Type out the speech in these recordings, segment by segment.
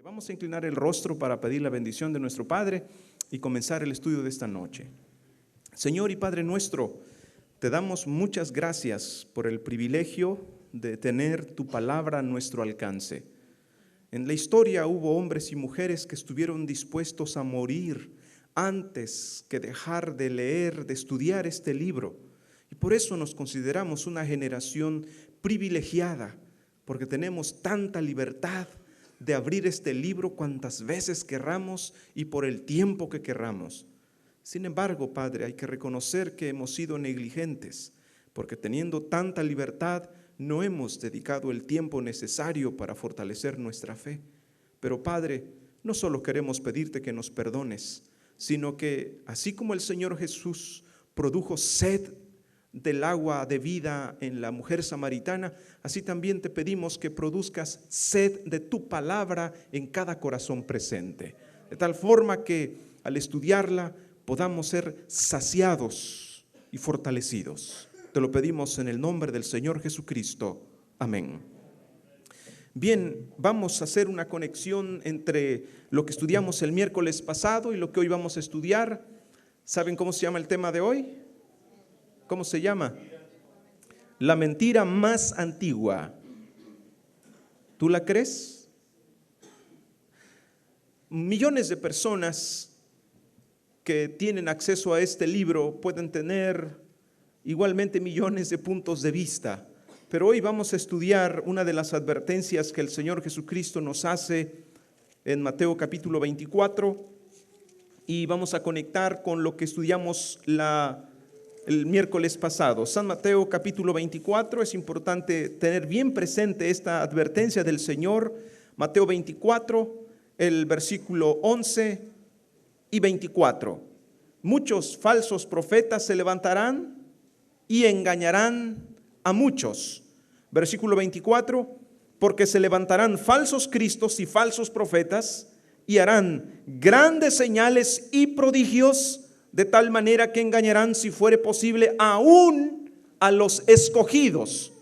Vamos a inclinar el rostro para pedir la bendición de nuestro Padre y comenzar el estudio de esta noche. Señor y Padre nuestro, te damos muchas gracias por el privilegio de tener tu palabra a nuestro alcance. En la historia hubo hombres y mujeres que estuvieron dispuestos a morir antes que dejar de leer, de estudiar este libro. Y por eso nos consideramos una generación privilegiada, porque tenemos tanta libertad de abrir este libro cuantas veces querramos y por el tiempo que querramos. Sin embargo, Padre, hay que reconocer que hemos sido negligentes, porque teniendo tanta libertad, no hemos dedicado el tiempo necesario para fortalecer nuestra fe. Pero Padre, no solo queremos pedirte que nos perdones, sino que así como el Señor Jesús produjo sed del agua de vida en la mujer samaritana, así también te pedimos que produzcas sed de tu palabra en cada corazón presente, de tal forma que al estudiarla podamos ser saciados y fortalecidos. Te lo pedimos en el nombre del Señor Jesucristo. Amén. Bien, vamos a hacer una conexión entre lo que estudiamos el miércoles pasado y lo que hoy vamos a estudiar. ¿Saben cómo se llama el tema de hoy? ¿Cómo se llama? La mentira más antigua. ¿Tú la crees? Millones de personas que tienen acceso a este libro pueden tener igualmente millones de puntos de vista, pero hoy vamos a estudiar una de las advertencias que el Señor Jesucristo nos hace en Mateo capítulo 24 y vamos a conectar con lo que estudiamos el miércoles pasado. San Mateo capítulo 24, es importante tener bien presente esta advertencia del Señor. Mateo 24, el versículo 11 y 24. Muchos falsos profetas se levantarán y engañarán a muchos. Versículo 24, porque se levantarán falsos cristos y falsos profetas y harán grandes señales y prodigios, de tal manera que engañarán, si fuere posible, aún a los escogidos.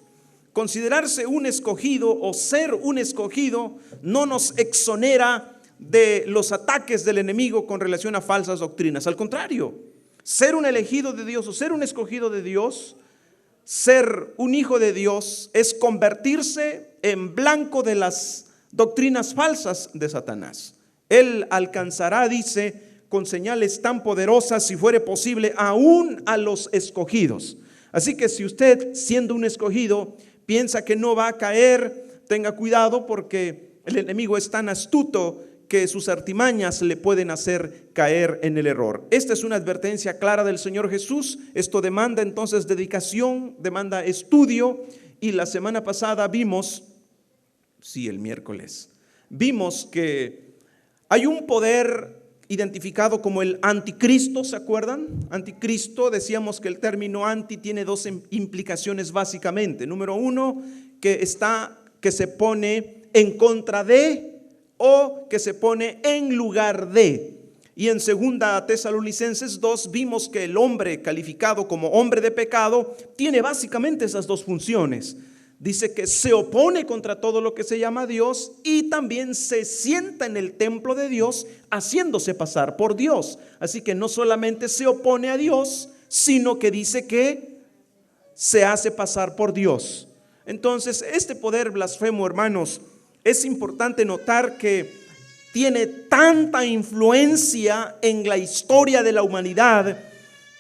Considerarse un escogido o ser un escogido no nos exonera de los ataques del enemigo con relación a falsas doctrinas. Al contrario, ser un elegido de Dios o ser un escogido de Dios, ser un hijo de Dios, es convertirse en blanco de las doctrinas falsas de Satanás. Él alcanzará, dice, con señales tan poderosas, si fuere posible, aún a los escogidos. Así que si usted, siendo un escogido, piensa que no va a caer, tenga cuidado, porque el enemigo es tan astuto que sus artimañas le pueden hacer caer en el error. Esta es una advertencia clara del Señor Jesús. Esto demanda entonces dedicación, demanda estudio, y la semana pasada vimos, el miércoles, vimos que hay un poder identificado como el anticristo, ¿se acuerdan? Anticristo, decíamos que el término anti tiene dos implicaciones básicamente. Número uno, que se pone en contra de o que se pone en lugar de. Y en 2 Tesalonicenses 2 vimos que el hombre calificado como hombre de pecado tiene básicamente esas dos funciones. Dice que se opone contra todo lo que se llama Dios y también se sienta en el templo de Dios haciéndose pasar por Dios. Así que no solamente se opone a Dios, sino que dice que se hace pasar por Dios. Entonces, este poder blasfemo, hermanos, es importante notar que tiene tanta influencia en la historia de la humanidad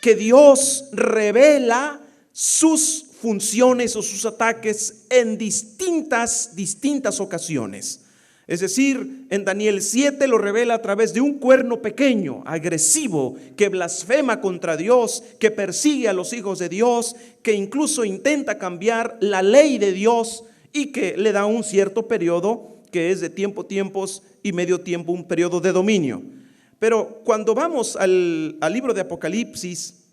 que Dios revela sus funciones o sus ataques en distintas ocasiones. Es decir, en Daniel 7 lo revela a través de un cuerno pequeño, agresivo, que blasfema contra Dios, que persigue a los hijos de Dios, que incluso intenta cambiar la ley de Dios y que le da un cierto periodo que es de tiempos y medio tiempo, un periodo de dominio. Pero cuando vamos al libro de Apocalipsis,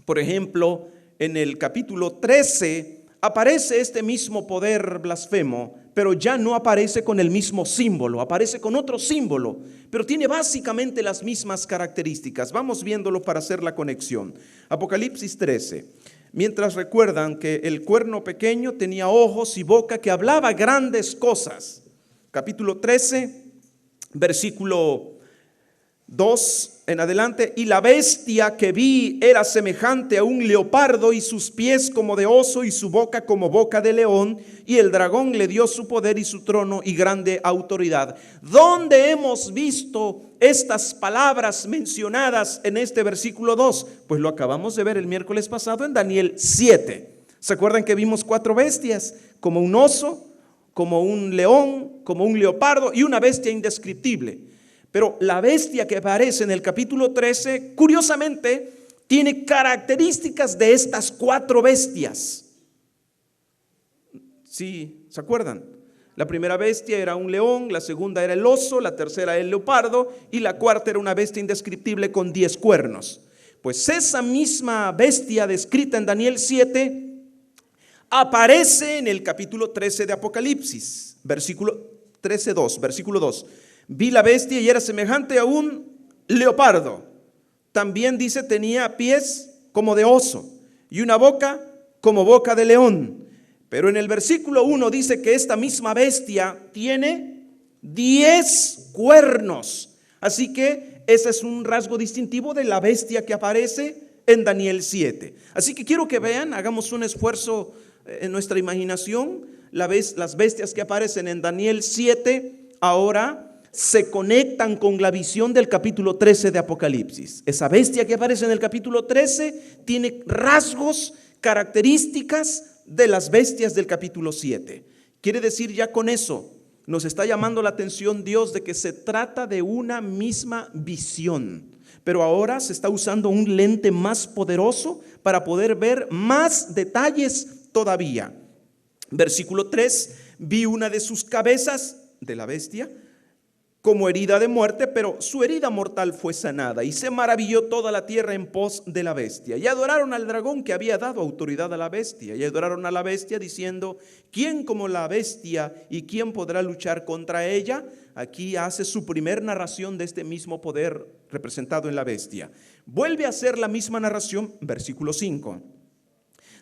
por ejemplo, en el capítulo 13 aparece este mismo poder blasfemo, pero ya no aparece con el mismo símbolo, aparece con otro símbolo, pero tiene básicamente las mismas características. Vamos viéndolo para hacer la conexión. Apocalipsis 13. Mientras recuerdan que el cuerno pequeño tenía ojos y boca que hablaba grandes cosas. Capítulo 13, versículo 2 en adelante. Y la bestia que vi era semejante a un leopardo, y sus pies como de oso, y su boca como boca de león. Y el dragón le dio su poder y su trono y grande autoridad. ¿Dónde hemos visto estas palabras mencionadas en este versículo 2? Pues lo acabamos de ver el miércoles pasado en Daniel 7. ¿Se acuerdan que vimos 4 bestias? Como un oso, como un león, como un leopardo y una bestia indescriptible. Pero la bestia que aparece en el capítulo 13, curiosamente, tiene características de estas 4 bestias. ¿Sí? ¿Se acuerdan? La primera bestia era un león, la segunda era el oso, la tercera el leopardo y la cuarta era una bestia indescriptible con 10 cuernos. Pues esa misma bestia descrita en Daniel 7 aparece en el capítulo 13 de Apocalipsis, versículo 13:2, versículo 2. Vi la bestia y era semejante a un leopardo. También dice tenía pies como de oso y una boca como boca de león. Pero en el versículo 1 dice que esta misma bestia tiene 10 cuernos. Así que ese es un rasgo distintivo de la bestia que aparece en Daniel 7. Así que quiero que vean, hagamos un esfuerzo en nuestra imaginación. Las bestias que aparecen en Daniel 7 ahora se conectan con la visión del capítulo 13 de Apocalipsis. Esa bestia que aparece en el capítulo 13 tiene rasgos, características de las bestias del capítulo 7. Quiere decir, ya con eso nos está llamando la atención Dios de que se trata de una misma visión, pero ahora se está usando un lente más poderoso para poder ver más detalles todavía. Versículo 3, vi una de sus cabezas de la bestia como herida de muerte, pero su herida mortal fue sanada, y se maravilló toda la tierra en pos de la bestia. Y adoraron al dragón que había dado autoridad a la bestia, y adoraron a la bestia diciendo: ¿quién como la bestia y quién podrá luchar contra ella? Aquí hace su primer narración de este mismo poder representado en la bestia. Vuelve a hacer la misma narración, versículo 5.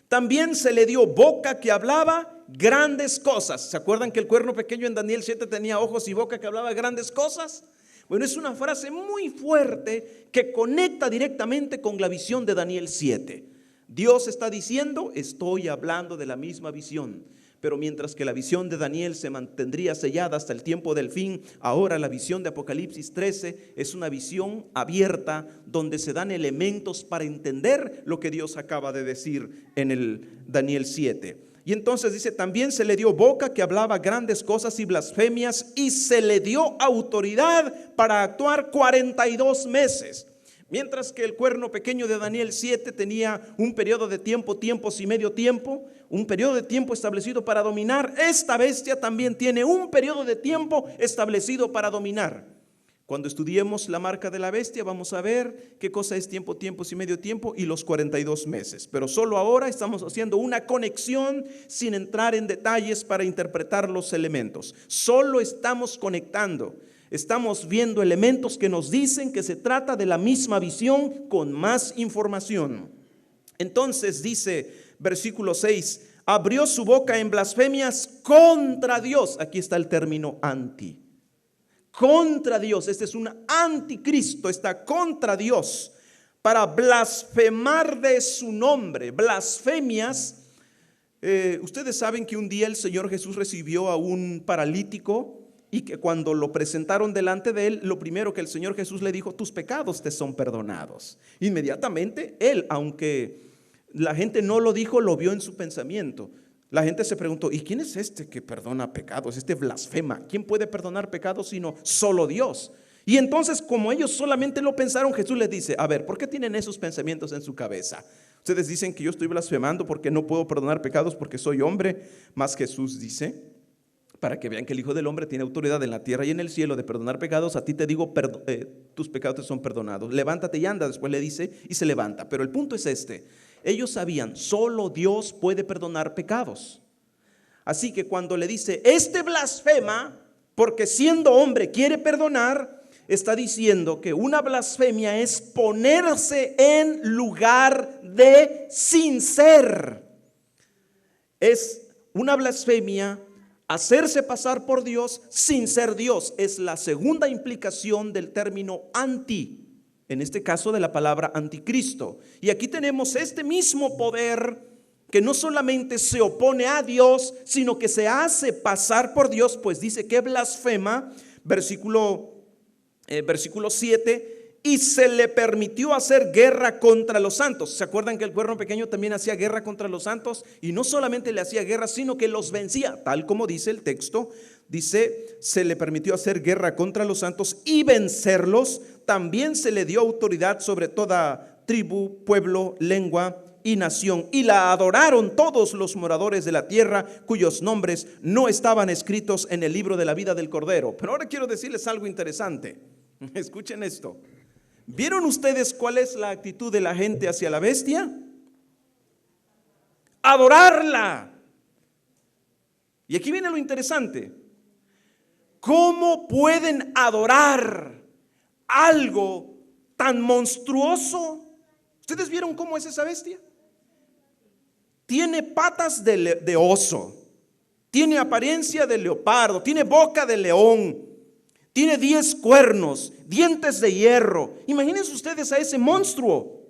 También se le dio boca que hablaba grandes cosas. ¿Se acuerdan que el cuerno pequeño en Daniel 7 tenía ojos y boca que hablaba grandes cosas? Bueno, es una frase muy fuerte que conecta directamente con la visión de Daniel 7. Dios está diciendo: estoy hablando de la misma visión. Pero mientras que la visión de Daniel se mantendría sellada hasta el tiempo del fin, ahora la visión de Apocalipsis 13 es una visión abierta donde se dan elementos para entender lo que Dios acaba de decir en el Daniel 7. Y entonces dice: también se le dio boca que hablaba grandes cosas y blasfemias, y se le dio autoridad para actuar 42 meses. Mientras que el cuerno pequeño de Daniel 7 tenía un periodo de tiempo, tiempos y medio tiempo, un periodo de tiempo establecido para dominar, esta bestia también tiene un periodo de tiempo establecido para dominar. Cuando estudiemos la marca de la bestia vamos a ver qué cosa es tiempo, tiempos y medio tiempo y los 42 meses. Pero solo ahora estamos haciendo una conexión sin entrar en detalles para interpretar los elementos. Solo estamos conectando. Estamos viendo elementos que nos dicen que se trata de la misma visión con más información. Entonces dice versículo 6, abrió su boca en blasfemias contra Dios. Aquí está el término anti. Contra Dios, este es un anticristo, está contra Dios para blasfemar de su nombre. Blasfemias. Ustedes saben que un día el Señor Jesús recibió a un paralítico y que cuando lo presentaron delante de él, lo primero que el Señor Jesús le dijo: tus pecados te son perdonados. Inmediatamente él, aunque la gente no lo dijo, lo vio en su pensamiento. La gente se preguntó: ¿y quién es este que perdona pecados? Este blasfema. ¿Quién puede perdonar pecados sino solo Dios? Y entonces, como ellos solamente lo pensaron, Jesús les dice: a ver, ¿por qué tienen esos pensamientos en su cabeza? Ustedes dicen que yo estoy blasfemando porque no puedo perdonar pecados porque soy hombre. Mas Jesús dice, para que vean que el Hijo del Hombre tiene autoridad en la tierra y en el cielo de perdonar pecados, a ti te digo, tus pecados te son perdonados. Levántate y anda, después le dice, y se levanta. Pero el punto es este: ellos sabían, solo Dios puede perdonar pecados. Así que cuando le dice, este blasfema, porque siendo hombre quiere perdonar, está diciendo que una blasfemia es ponerse en lugar de sin ser. Es una blasfemia hacerse pasar por Dios sin ser Dios. Es la segunda implicación del término anti, en este caso de la palabra anticristo. Y aquí tenemos este mismo poder que no solamente se opone a Dios, sino que se hace pasar por Dios, pues dice que blasfema, versículo 7, y se le permitió hacer guerra contra los santos. ¿Se acuerdan que el cuerno pequeño también hacía guerra contra los santos? Y no solamente le hacía guerra, sino que los vencía, tal como dice el texto. Dice, se le permitió hacer guerra contra los santos y vencerlos. También se le dio autoridad sobre toda tribu, pueblo, lengua y nación, y la adoraron todos los moradores de la tierra, cuyos nombres no estaban escritos en el libro de la vida del Cordero. Pero ahora quiero decirles algo interesante. Escuchen esto. ¿Vieron ustedes cuál es la actitud de la gente hacia la bestia? Adorarla. Y aquí viene lo interesante. ¿Cómo pueden adorar algo tan monstruoso? ¿Ustedes vieron cómo es esa bestia? Tiene patas de oso, tiene apariencia de leopardo, tiene boca de león, tiene 10 cuernos, dientes de hierro. Imagínense ustedes a ese monstruo.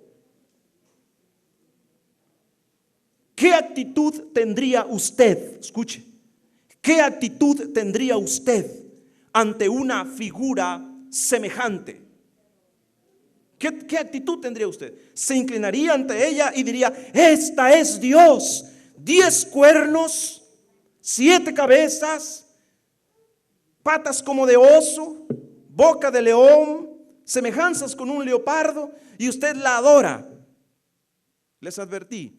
¿Qué actitud tendría usted? Escuche, ¿qué actitud tendría usted ante una figura semejante? ¿Qué actitud tendría usted? Se inclinaría ante ella y diría, esta es Dios. 10 cuernos, 7 cabezas, patas como de oso, boca de león, semejanzas con un leopardo, y usted la adora. Les advertí,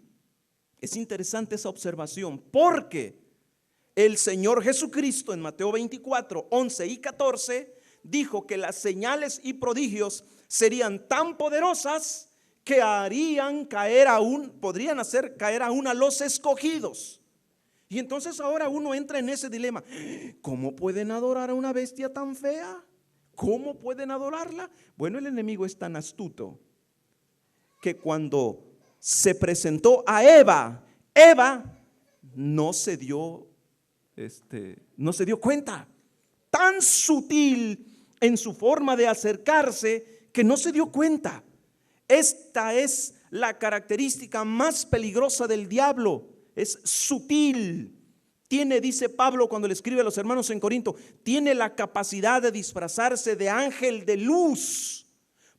es interesante esa observación, porque el Señor Jesucristo en Mateo 24, 11 y 14 dijo que las señales y prodigios serían tan poderosas que podrían hacer caer aún a los escogidos. Y entonces ahora uno entra en ese dilema. ¿Cómo pueden adorar a una bestia tan fea? ¿Cómo pueden adorarla? Bueno, el enemigo es tan astuto que cuando se presentó a Eva no se dio cuenta. Tan sutil en su forma de acercarse que no se dio cuenta. Esta es la característica más peligrosa del diablo. Es sutil. Tiene, dice Pablo cuando le escribe a los hermanos en Corinto, tiene la capacidad de disfrazarse de ángel de luz.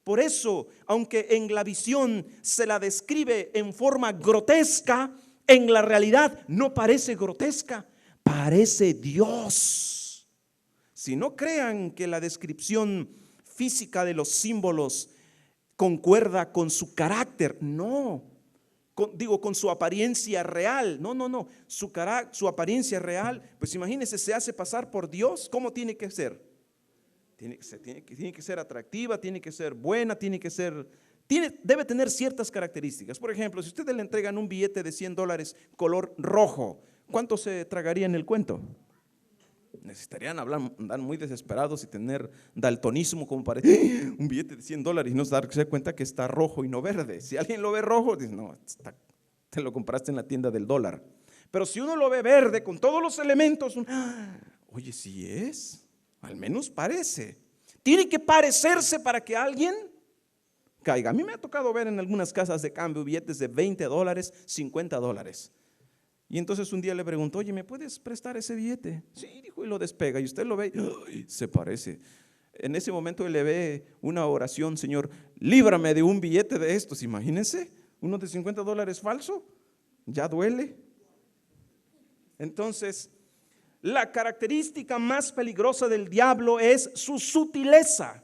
Por eso, aunque en la visión se la describe en forma grotesca, en la realidad no parece grotesca, parece Dios. Si no crean que la descripción física de los símbolos concuerda con su carácter, no, con su apariencia real, no, su apariencia real, pues imagínense, se hace pasar por Dios. ¿Cómo tiene que ser? Tiene que ser atractiva, tiene que ser buena, debe tener ciertas características. Por ejemplo, si ustedes le entregan un billete de $100 color rojo, ¿cuánto se tragaría en el cuento? Necesitarían andar muy desesperados y tener daltonismo como para un billete de $100 y no darse cuenta que está rojo y no verde. Si alguien lo ve rojo, dice, no, te lo compraste en la tienda del dólar. Pero si uno lo ve verde con todos los elementos, oye, sí es, al menos parece. Tiene que parecerse para que alguien caiga. A mí me ha tocado ver en algunas casas de cambio billetes de $20, $50. Y entonces un día le preguntó, oye, ¿me puedes prestar ese billete? Sí, dijo, y lo despega, y usted lo ve, ¡ay! Se parece. En ese momento él le ve una oración, Señor, líbrame de un billete de estos. Imagínense, uno de $50 falso, ya duele. Entonces, la característica más peligrosa del diablo es su sutileza.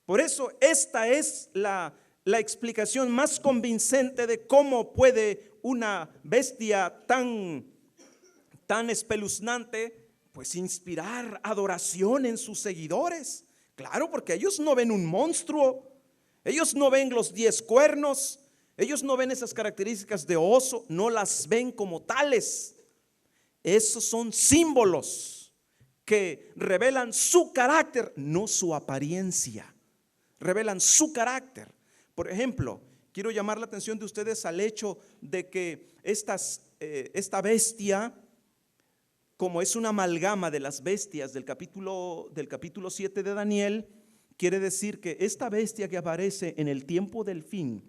Por eso esta es la explicación más convincente de cómo puede una bestia tan espeluznante pues inspirar adoración en sus seguidores. Claro, porque ellos no ven un monstruo, ellos no ven los 10 cuernos, ellos no ven esas características de oso, no las ven como tales. Esos son símbolos que revelan su carácter, no su apariencia. Revelan su carácter. Por ejemplo, quiero llamar la atención de ustedes al hecho de que esta bestia, como es una amalgama de las bestias del capítulo 7 de Daniel, quiere decir que esta bestia que aparece en el tiempo del fin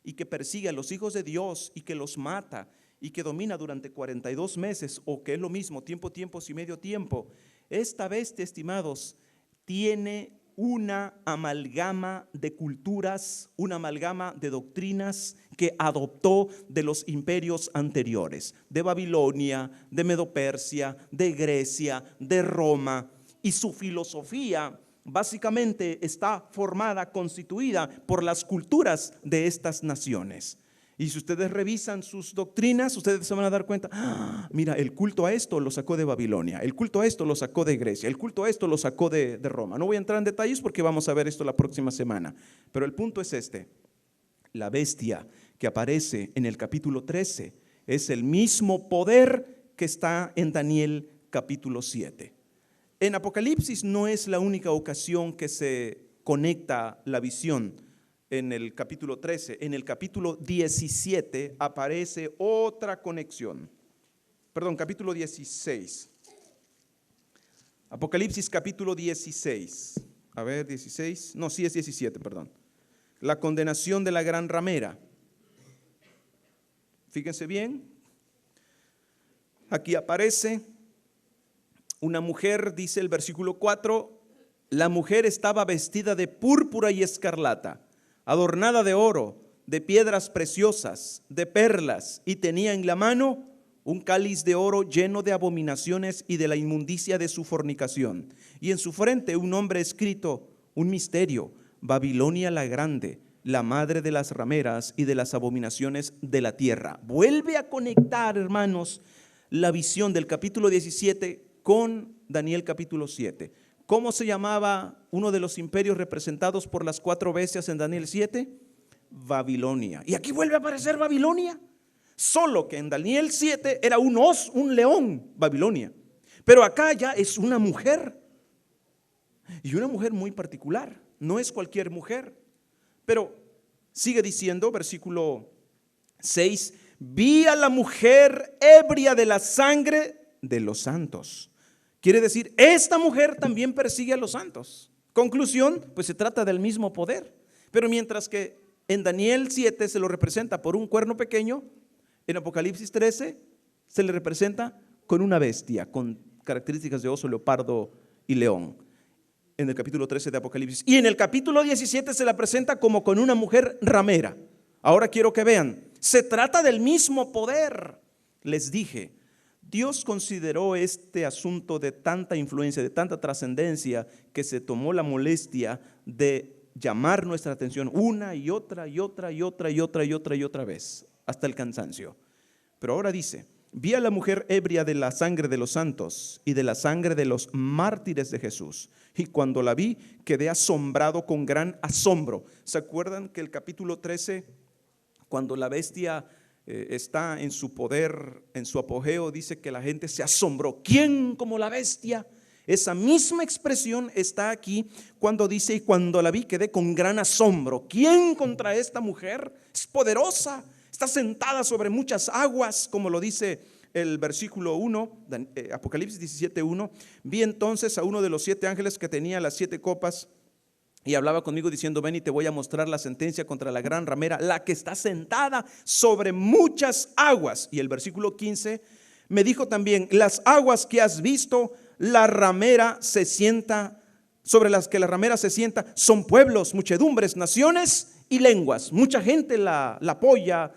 y que persigue a los hijos de Dios y que los mata y que domina durante 42 meses, o que es lo mismo, tiempos y medio tiempo, esta bestia, estimados, tiene una amalgama de culturas, una amalgama de doctrinas que adoptó de los imperios anteriores, de Babilonia, de Medo-Persia, de Grecia, de Roma, y su filosofía básicamente está formada, constituida por las culturas de estas naciones. Y si ustedes revisan sus doctrinas, ustedes se van a dar cuenta, mira, el culto a esto lo sacó de Babilonia, el culto a esto lo sacó de Grecia, el culto a esto lo sacó de Roma. No voy a entrar en detalles porque vamos a ver esto la próxima semana, pero el punto es este: la bestia que aparece en el capítulo 13 es el mismo poder que está en Daniel capítulo 7. En Apocalipsis no es la única ocasión que se conecta la visión. En el capítulo 13, en el capítulo 17 aparece otra conexión. Perdón, capítulo 16. Apocalipsis capítulo 16. A ver, 16. No, sí es 17, perdón. La condenación de la gran ramera. Fíjense bien. Aquí aparece una mujer, dice el versículo 4. La mujer estaba vestida de púrpura y escarlata, adornada de oro, de piedras preciosas, de perlas, y tenía en la mano un cáliz de oro lleno de abominaciones y de la inmundicia de su fornicación. Y en su frente un nombre escrito, un misterio: Babilonia la grande, la madre de las rameras y de las abominaciones de la tierra. Vuelve a conectar, hermanos, la visión del capítulo 17 con Daniel capítulo 7. ¿Cómo se llamaba uno de los imperios representados por las 4 bestias en Daniel 7? Babilonia. Y aquí vuelve a aparecer Babilonia. Solo que en Daniel 7 era un león, Babilonia. Pero acá ya es una mujer. Y una mujer muy particular. No es cualquier mujer. Pero sigue diciendo, versículo 6: vi a la mujer ebria de la sangre de los santos. Quiere decir, esta mujer también persigue a los santos. Conclusión, pues se trata del mismo poder. Pero mientras que en Daniel 7 se lo representa por un cuerno pequeño, en Apocalipsis 13 se le representa con una bestia, con características de oso, leopardo y león. En el capítulo 13 de Apocalipsis. Y en el capítulo 17 se la presenta como con una mujer ramera. Ahora quiero que vean, se trata del mismo poder. Les dije, Dios consideró este asunto de tanta influencia, de tanta trascendencia, que se tomó la molestia de llamar nuestra atención una y otra vez, hasta el cansancio. Pero ahora dice, vi a la mujer ebria de la sangre de los santos y de la sangre de los mártires de Jesús. Y cuando la vi, quedé asombrado con gran asombro. ¿Se acuerdan que el capítulo 13, cuando la bestia está en su poder, en su apogeo, dice que la gente se asombró? ¿Quién como la bestia? Esa misma expresión está aquí cuando dice, y cuando la vi quedé con gran asombro. ¿Quién contra esta mujer? Es poderosa, está sentada sobre muchas aguas, como lo dice el versículo 1, Apocalipsis 17:1. Vi entonces a uno de los 7 ángeles que tenía las 7 copas y hablaba conmigo diciendo, ven y te voy a mostrar la sentencia contra la gran ramera, la que está sentada sobre muchas aguas. Y el versículo 15 me dijo también, las aguas que has visto, la ramera se sienta, sobre las que la ramera se sienta, son pueblos, muchedumbres, naciones y lenguas. Mucha gente la apoya,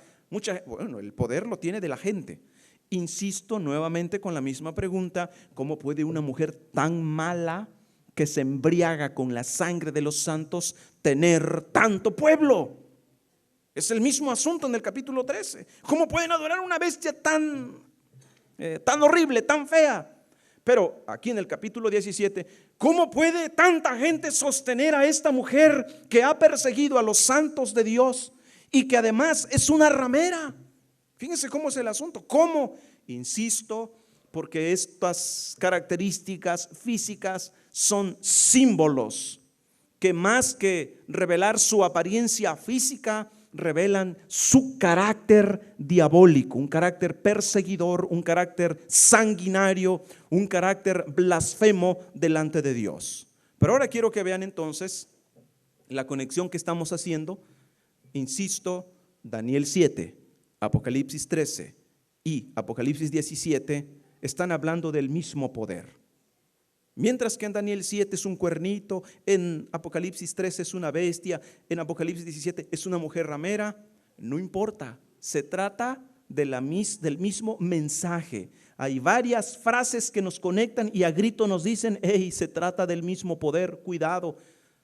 bueno, el poder lo tiene de la gente. Insisto nuevamente con la misma pregunta, ¿cómo puede una mujer tan mala, que se embriaga con la sangre de los santos, tener tanto pueblo? Es el mismo asunto en el capítulo 13. ¿Cómo pueden adorar a una bestia tan horrible, tan fea? Pero aquí en el capítulo 17, ¿cómo puede tanta gente sostener a esta mujer que ha perseguido a los santos de Dios y que además es una ramera? Fíjense cómo es el asunto. ¿Cómo? Insisto, porque estas características físicas son símbolos que más que revelar su apariencia física, revelan su carácter diabólico, un carácter perseguidor, un carácter sanguinario, un carácter blasfemo delante de Dios. Pero ahora quiero que vean entonces la conexión que estamos haciendo. Insisto, Daniel 7, Apocalipsis 13 y Apocalipsis 17 están hablando del mismo poder. Mientras que en Daniel 7 es un cuernito, en Apocalipsis 13 es una bestia, en Apocalipsis 17 es una mujer ramera, no importa, se trata del mismo mensaje. Hay varias frases que nos conectan y a grito nos dicen, hey, se trata del mismo poder, cuidado.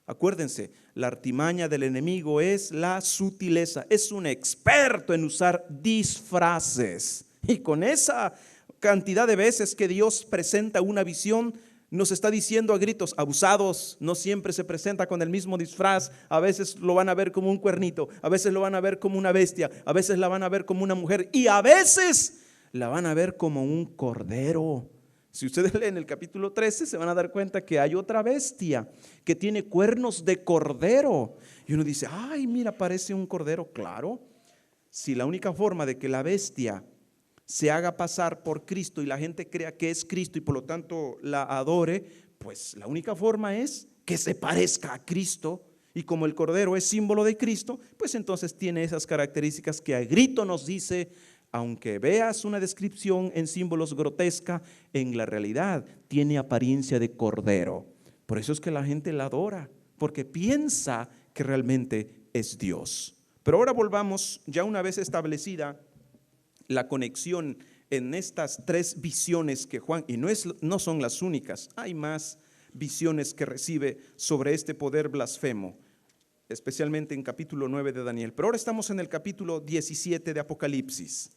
Acuérdense, la artimaña del enemigo es la sutileza, es un experto en usar disfraces. Y con esa cantidad de veces que Dios presenta una visión, nos está diciendo a gritos, abusados, no siempre se presenta con el mismo disfraz. A veces lo van a ver como un cuernito, a veces lo van a ver como una bestia, a veces la van a ver como una mujer y a veces la van a ver como un cordero. Si ustedes leen el capítulo 13 se van a dar cuenta que hay otra bestia que tiene cuernos de cordero. Y uno dice, ay, mira, parece un cordero. Claro, si la única forma de que la bestia se haga pasar por Cristo y la gente crea que es Cristo y por lo tanto la adore, pues la única forma es que se parezca a Cristo. Y como el cordero es símbolo de Cristo, pues entonces tiene esas características que a grito nos dice, aunque veas una descripción en símbolos grotesca, en la realidad tiene apariencia de cordero. Por eso es que la gente la adora, porque piensa que realmente es Dios. Pero ahora volvamos, ya una vez establecida la conexión en estas tres visiones que Juan, y no son las únicas, hay más visiones que recibe sobre este poder blasfemo, especialmente en capítulo 9 de Daniel. Pero ahora estamos en el capítulo 17 de Apocalipsis.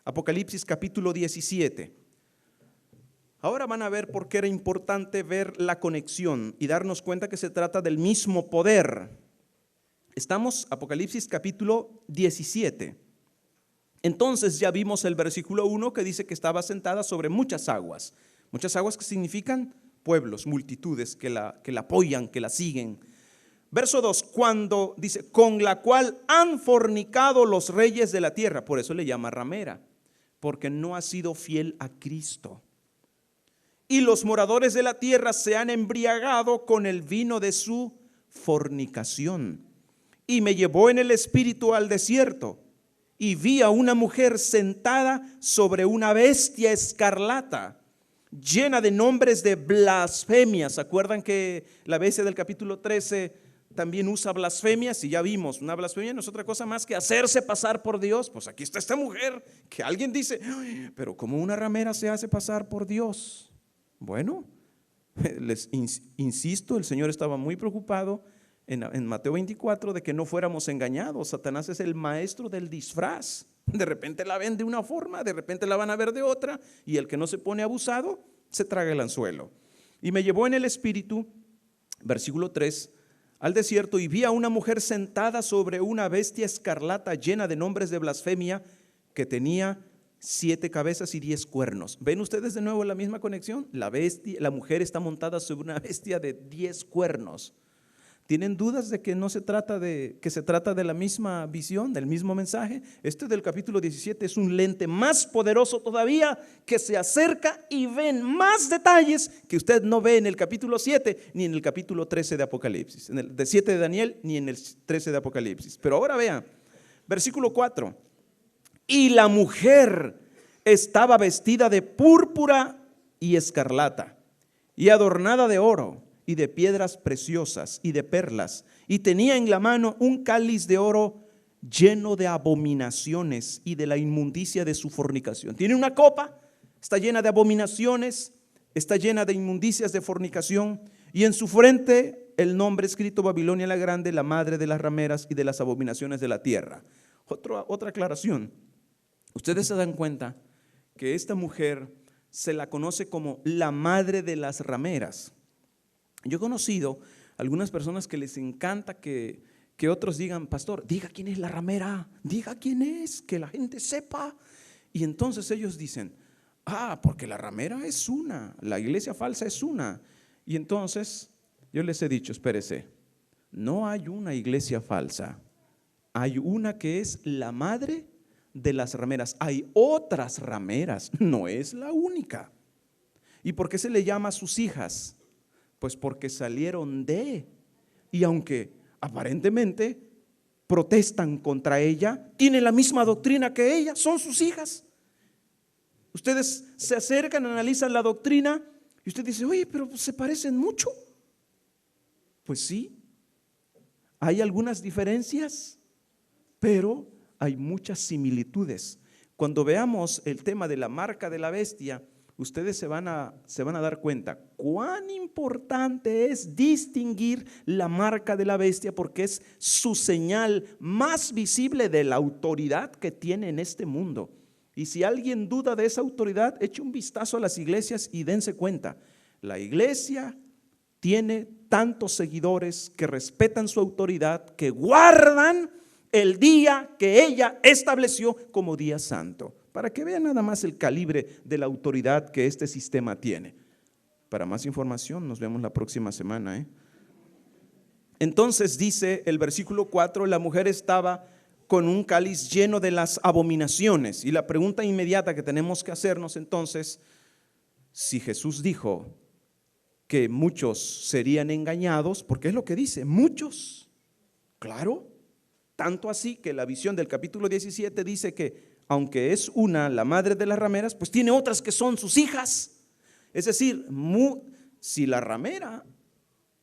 Apocalipsis capítulo 17. Ahora van a ver por qué era importante ver la conexión y darnos cuenta que se trata del mismo poder. Estamos Apocalipsis capítulo 17. Entonces ya vimos el versículo 1 que dice que estaba sentada sobre muchas aguas que significan pueblos, multitudes que la apoyan, que la siguen. Verso 2, cuando dice, con la cual han fornicado los reyes de la tierra, por eso le llama ramera, porque no ha sido fiel a Cristo. Y los moradores de la tierra se han embriagado con el vino de su fornicación. Y me llevó en el espíritu al desierto, y vi a una mujer sentada sobre una bestia escarlata, llena de nombres de blasfemias. ¿Se acuerdan que la bestia del capítulo 13 también usa blasfemias? Y ya vimos, una blasfemia no es otra cosa más que hacerse pasar por Dios. Pues aquí está esta mujer que alguien dice, pero ¿cómo una ramera se hace pasar por Dios? Bueno, les insisto, el Señor estaba muy preocupado en Mateo 24 de que no fuéramos engañados. Satanás es el maestro del disfraz. De repente la ven de una forma, de repente la van a ver de otra, y el que no se pone abusado se traga el anzuelo. Y me llevó en el espíritu, versículo 3, al desierto, y vi a una mujer sentada sobre una bestia escarlata llena de nombres de blasfemia, que tenía 7 cabezas y 10 cuernos. ¿Ven ustedes de nuevo la misma conexión? La mujer está montada sobre una bestia de 10 cuernos. ¿Tienen dudas de que se trata de la misma visión, del mismo mensaje? Este del capítulo 17 es un lente más poderoso todavía, que se acerca y ven más detalles que usted no ve en el capítulo 7 ni en el capítulo 13 de Apocalipsis, en el 7 de Daniel ni en el 13 de Apocalipsis. Pero ahora vean, versículo 4. Y la mujer estaba vestida de púrpura y escarlata y adornada de oro y de piedras preciosas y de perlas, y tenía en la mano un cáliz de oro lleno de abominaciones y de la inmundicia de su fornicación. Tiene una copa, está llena de abominaciones, está llena de inmundicias de fornicación, y en su frente el nombre escrito: Babilonia la Grande, la madre de las rameras y de las abominaciones de la tierra. Otra aclaración, ustedes se dan cuenta que esta mujer se la conoce como la madre de las rameras. Yo he conocido algunas personas que les encanta que otros digan: pastor, diga quién es la ramera, diga quién es, que la gente sepa. Y entonces ellos dicen: Porque la ramera es una, la iglesia falsa es una. Y entonces yo les he dicho, espérese, no hay una iglesia falsa, hay una que es la madre de las rameras. Hay otras rameras, no es la única. ¿Y por qué se le llama a sus hijas? Pues porque salieron de, y aunque aparentemente protestan contra ella, tienen la misma doctrina que ella, son sus hijas. Ustedes se acercan, analizan la doctrina y usted dice, oye, pero se parecen mucho. Pues sí, hay algunas diferencias, pero hay muchas similitudes. Cuando veamos el tema de la marca de la bestia, ustedes se van a dar cuenta cuán importante es distinguir la marca de la bestia, porque es su señal más visible de la autoridad que tiene en este mundo. Y si alguien duda de esa autoridad, eche un vistazo a las iglesias y dense cuenta. La iglesia tiene tantos seguidores que respetan su autoridad, que guardan el día que ella estableció como día santo. Para que vean nada más el calibre de la autoridad que este sistema tiene. Para más información nos vemos la próxima semana. Entonces dice el versículo 4, la mujer estaba con un cáliz lleno de las abominaciones. Y la pregunta inmediata que tenemos que hacernos entonces, si Jesús dijo que muchos serían engañados, porque es lo que dice, muchos, claro, tanto así que la visión del capítulo 17 dice que aunque es una, la madre de las rameras, pues tiene otras que son sus hijas. Es decir, si la ramera,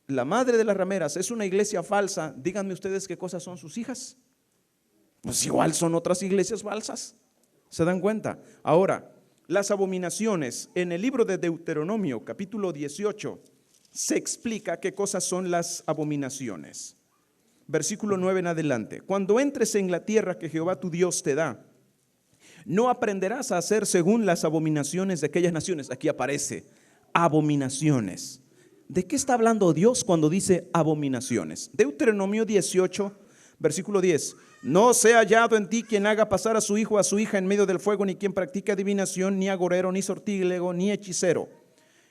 la madre de las rameras es una iglesia falsa, díganme ustedes qué cosas son sus hijas. Pues igual son otras iglesias falsas. ¿Se dan cuenta? Ahora, las abominaciones, en el libro de Deuteronomio, capítulo 18, se explica qué cosas son las abominaciones. Versículo 9 en adelante. Cuando entres en la tierra que Jehová tu Dios te da, no aprenderás a hacer según las abominaciones de aquellas naciones. Aquí aparece, abominaciones. ¿De qué está hablando Dios cuando dice abominaciones? Deuteronomio 18, versículo 10. No sea hallado en ti quien haga pasar a su hijo o a su hija en medio del fuego, ni quien practique adivinación, ni agorero, ni sortílego, ni hechicero,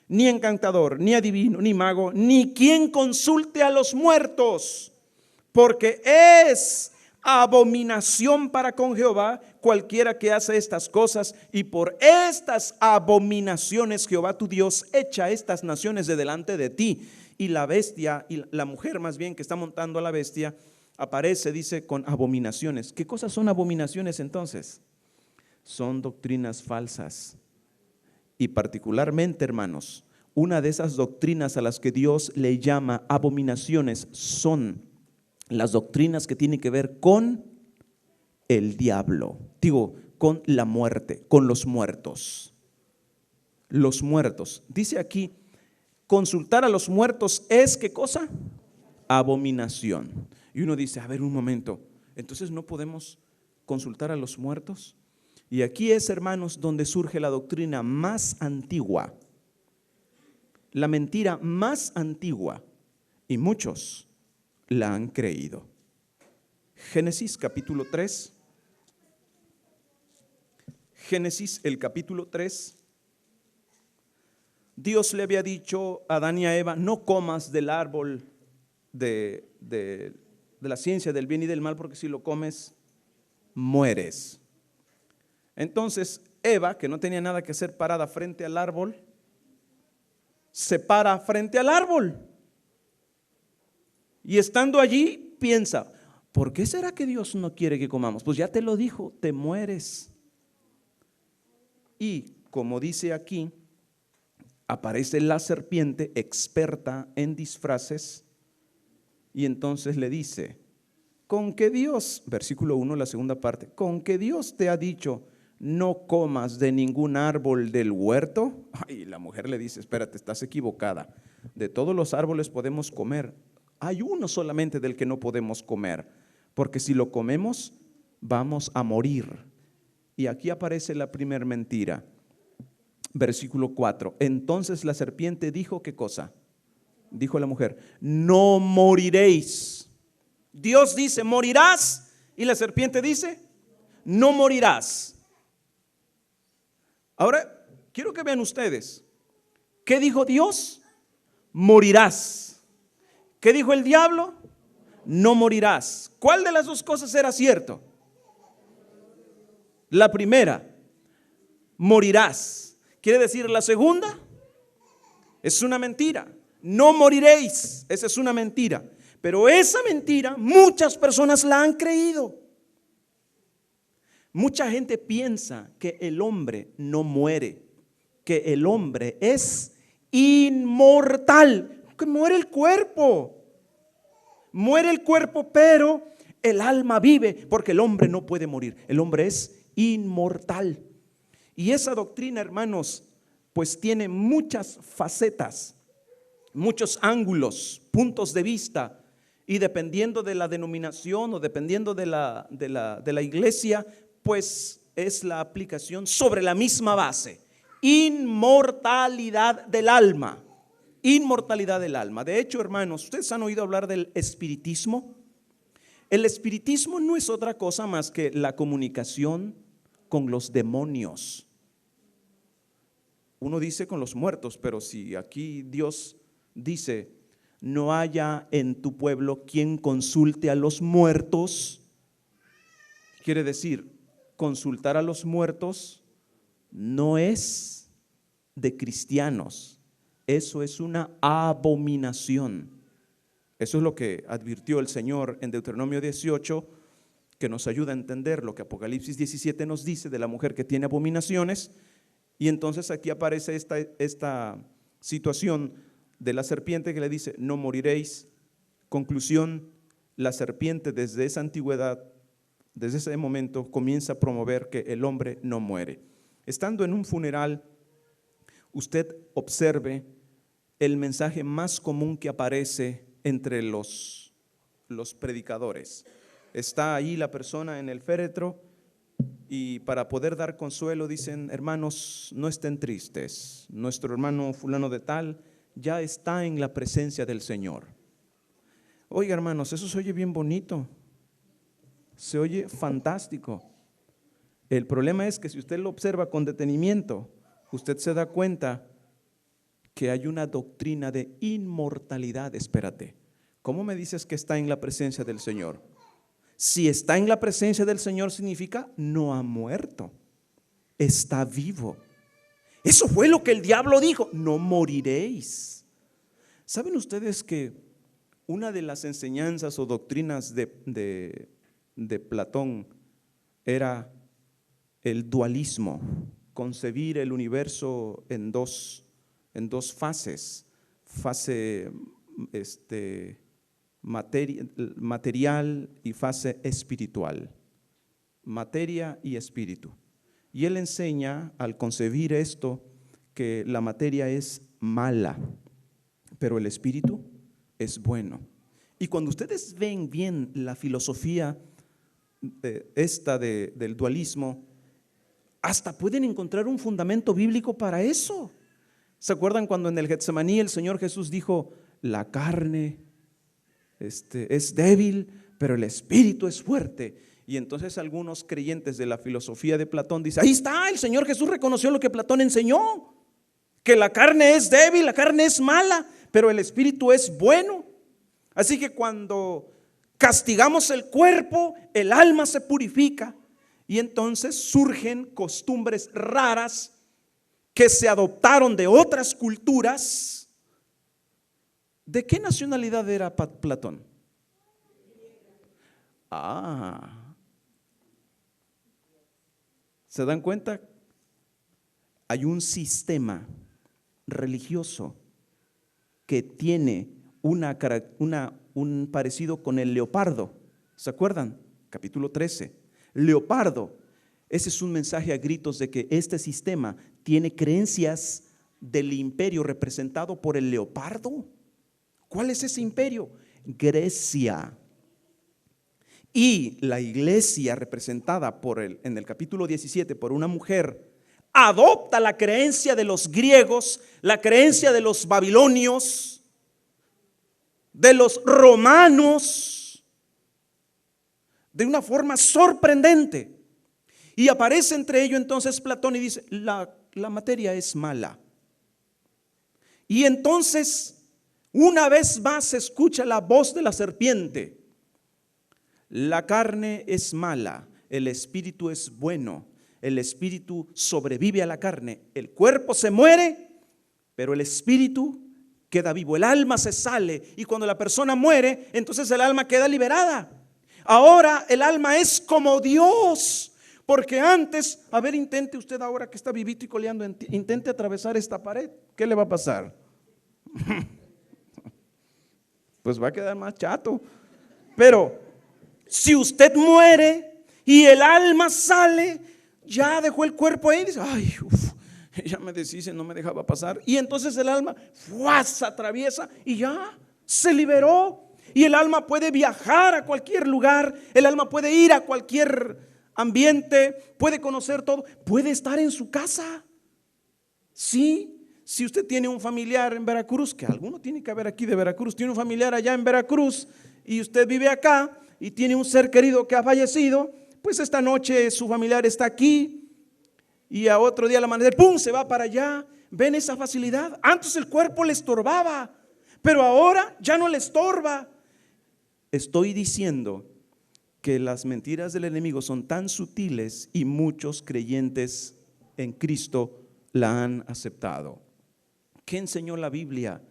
ni encantador, ni adivino, ni mago, ni quien consulte a los muertos, porque es abominación para con Jehová cualquiera que hace estas cosas, y por estas abominaciones Jehová tu Dios echa estas naciones de delante de ti. Y la bestia, y la mujer más bien que está montando a la bestia, aparece, dice, con abominaciones. ¿Qué cosas son abominaciones entonces? Son doctrinas falsas. Y particularmente, hermanos, una de esas doctrinas a las que Dios le llama abominaciones son las doctrinas que tienen que ver con el diablo, con la muerte, con los muertos. Los muertos. Dice aquí, consultar a los muertos es ¿qué cosa? Abominación. Y uno dice, a ver un momento, entonces no podemos consultar a los muertos. Y aquí es, hermanos, donde surge la doctrina más antigua, la mentira más antigua, y muchos la han creído. Génesis capítulo 3. Génesis el capítulo 3. Dios le había dicho a Adán y a Eva, no comas del árbol de la ciencia del bien y del mal, porque si lo comes, mueres. Entonces Eva, que no tenía nada que hacer parada frente al árbol, se para frente al árbol. Y estando allí, piensa, ¿por qué será que Dios no quiere que comamos? Pues ya te lo dijo, te mueres. Y como dice aquí, aparece la serpiente experta en disfraces, y entonces le dice, con que Dios, versículo 1, la segunda parte, con que Dios te ha dicho, no comas de ningún árbol del huerto. Y la mujer le dice, espérate, estás equivocada, de todos los árboles podemos comer, hay uno solamente del que no podemos comer, porque si lo comemos vamos a morir. Y aquí aparece la primera mentira, versículo 4, entonces la serpiente dijo, ¿qué cosa? Dijo la mujer, no moriréis. Dios dice, morirás, y la serpiente dice, no morirás. Ahora, quiero que vean ustedes. ¿Qué dijo Dios? Morirás. ¿Qué dijo el diablo? No morirás. ¿Cuál de las dos cosas era cierto? La primera, morirás. ¿Quiere decir la segunda? Es una mentira. No moriréis. Esa es una mentira. Pero esa mentira muchas personas la han creído. Mucha gente piensa que el hombre no muere, que el hombre es inmortal, que muere el cuerpo. Muere el cuerpo, pero el alma vive, porque el hombre no puede morir. El hombre es inmortal. Y esa doctrina, hermanos, pues tiene muchas facetas, muchos ángulos, puntos de vista. Y dependiendo de la denominación o dependiendo de la iglesia, pues es la aplicación sobre la misma base. Inmortalidad del alma. Inmortalidad del alma. De hecho, hermanos, ¿ustedes han oído hablar del espiritismo? El espiritismo no es otra cosa más que la comunicación con los demonios. Uno dice con los muertos, pero si aquí Dios dice: no haya en tu pueblo quien consulte a los muertos, quiere decir, consultar a los muertos no es de cristianos. Eso es una abominación. Eso es lo que advirtió el Señor en Deuteronomio 18, que nos ayuda a entender lo que Apocalipsis 17 nos dice de la mujer que tiene abominaciones. Y entonces aquí aparece esta situación de la serpiente que le dice: no moriréis. Conclusión: la serpiente desde esa antigüedad, desde ese momento, comienza a promover que el hombre no muere. Estando en un funeral, usted observe el mensaje más común que aparece entre los predicadores. Está ahí la persona en el féretro y para poder dar consuelo dicen: hermanos, no estén tristes, nuestro hermano fulano de tal ya está en la presencia del Señor. Oiga, hermanos, eso se oye bien bonito, se oye fantástico. El problema es que si usted lo observa con detenimiento, usted se da cuenta que hay una doctrina de inmortalidad. Espérate, ¿cómo me dices que está en la presencia del Señor? Si está en la presencia del Señor significa no ha muerto, está vivo. Eso fue lo que el diablo dijo: no moriréis. ¿Saben ustedes que una de las enseñanzas o doctrinas de Platón era el dualismo? Concebir el universo en dos fases: fase material y fase espiritual, materia y espíritu. Y él enseña, al concebir esto, que la materia es mala, pero el espíritu es bueno. Y cuando ustedes ven bien la filosofía del dualismo, hasta pueden encontrar un fundamento bíblico para eso. ¿Se acuerdan cuando en el Getsemaní el Señor Jesús dijo: la carne es débil, pero el espíritu es fuerte? Y entonces algunos creyentes de la filosofía de Platón dicen: ahí está, el Señor Jesús reconoció lo que Platón enseñó, que la carne es débil, la carne es mala, pero el espíritu es bueno. Así que cuando castigamos el cuerpo, el alma se purifica. Y entonces surgen costumbres raras que se adoptaron de otras culturas. ¿De qué nacionalidad era Platón? ¿Se dan cuenta? Hay un sistema religioso que tiene un parecido con el leopardo. ¿Se acuerdan? Capítulo 13. Leopardo. Ese es un mensaje a gritos de que este sistema tiene creencias del imperio representado por el leopardo. ¿Cuál es ese imperio? Grecia. Y la iglesia representada en el capítulo 17 por una mujer adopta la creencia de los griegos, la creencia de los babilonios, de los romanos, de una forma sorprendente. Y aparece entre ellos entonces Platón y dice: la la materia es mala. Y entonces, una vez más se escucha la voz de la serpiente. La carne es mala, el espíritu es bueno. El espíritu sobrevive a la carne. El cuerpo se muere, pero el espíritu queda vivo. El alma se sale, y cuando la persona muere, entonces el alma queda liberada. Ahora el alma es como Dios. Porque antes, a ver, intente usted ahora que está vivito y coleando, intente atravesar esta pared. ¿Qué le va a pasar? Pues va a quedar más chato. Pero si usted muere y el alma sale, ya dejó el cuerpo ahí, dice, ay, ya me deshice, no me dejaba pasar. Y entonces el alma se atraviesa y ya se liberó. Y el alma puede viajar a cualquier lugar, el alma puede ir a cualquier ambiente, puede conocer todo, puede estar en su casa. Sí, si usted tiene un familiar en Veracruz, que alguno tiene que haber aquí de Veracruz, tiene un familiar allá en Veracruz y usted vive acá y tiene un ser querido que ha fallecido, pues esta noche su familiar está aquí y a otro día al amanecer, ¡pum!, se va para allá. ¿Ven esa facilidad? Antes el cuerpo le estorbaba, pero ahora ya no le estorba. Estoy diciendo que las mentiras del enemigo son tan sutiles y muchos creyentes en Cristo la han aceptado. ¿Qué enseñó la Biblia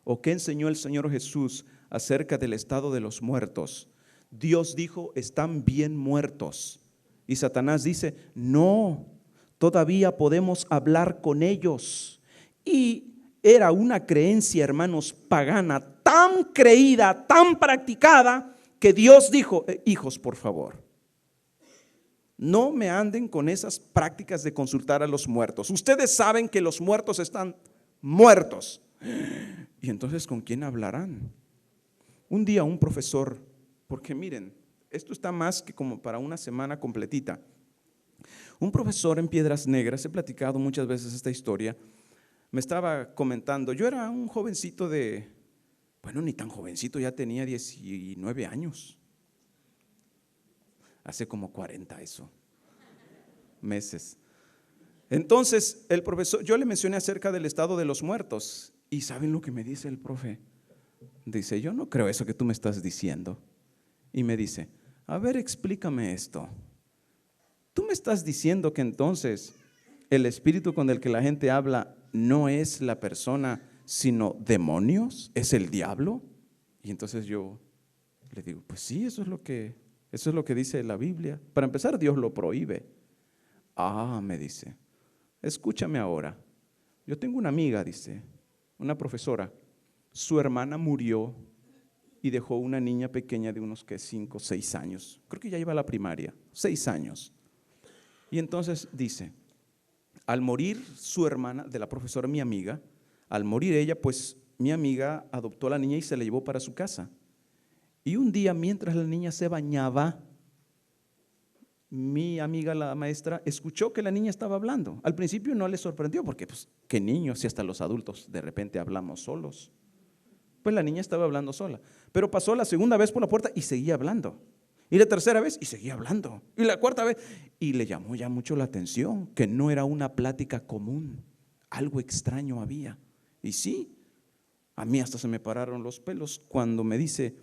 o qué enseñó el Señor Jesús acerca del estado de los muertos? Dios dijo, están bien muertos. Y Satanás dice, no, todavía podemos hablar con ellos. Y era una creencia, hermanos, pagana, tan creída, tan practicada, que Dios dijo, hijos, por favor, no me anden con esas prácticas de consultar a los muertos. Ustedes saben que los muertos están muertos. Y entonces, ¿con quién hablarán? Un día un profesor, porque miren, esto está más que como para una semana completita. Un profesor en Piedras Negras, he platicado muchas veces esta historia, me estaba comentando, yo era un jovencito de, bueno, ni tan jovencito, ya tenía 19 años. Hace como 40 meses. Entonces, el profesor, yo le mencioné acerca del estado de los muertos. ¿Y saben lo que me dice el profe? Dice, yo no creo eso que tú me estás diciendo. Y me dice, a ver, explícame esto. Tú me estás diciendo que entonces el espíritu con el que la gente habla no es la persona, sino demonios, es el diablo. Y entonces yo le digo, pues sí, eso es lo que dice la Biblia. Para empezar, Dios lo prohíbe. Ah, me dice, escúchame ahora. Yo tengo una amiga, dice, una profesora. Su hermana murió y dejó una niña pequeña de unos 5 o 6 años. Creo que ya iba a la primaria, 6 años. Y entonces dice, al morir su hermana, de la profesora, mi amiga, al morir ella, pues mi amiga adoptó a la niña y se la llevó para su casa. Y un día, mientras la niña se bañaba, mi amiga, la maestra, escuchó que la niña estaba hablando. Al principio no le sorprendió porque, pues, qué niños, si hasta los adultos de repente hablamos solos. Pues la niña estaba hablando sola. Pero pasó la segunda vez por la puerta y seguía hablando. Y la tercera vez y seguía hablando. Y la cuarta vez y le llamó ya mucho la atención que no era una plática común. Algo extraño había. Y sí, a mí hasta se me pararon los pelos cuando me dice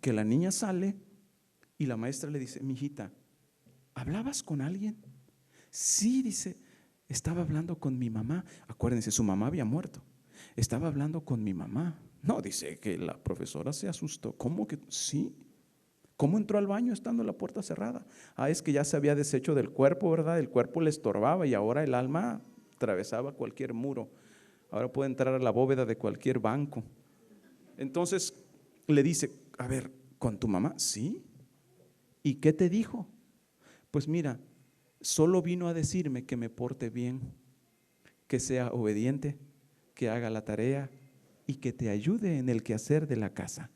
que la niña sale y la maestra le dice, mijita, ¿hablabas con alguien? Sí, dice, estaba hablando con mi mamá. Acuérdense, su mamá había muerto. Estaba hablando con mi mamá. No, dice que la profesora se asustó. ¿Cómo que? Sí. ¿Cómo entró al baño estando la puerta cerrada? Ah, es que ya se había deshecho del cuerpo, ¿verdad? El cuerpo le estorbaba y ahora el alma atravesaba cualquier muro. Ahora puede entrar a la bóveda de cualquier banco. Entonces le dice, a ver, ¿con tu mamá? Sí. ¿Y qué te dijo? Pues mira, solo vino a decirme que me porte bien, que sea obediente, que haga la tarea y que te ayude en el quehacer de la casa.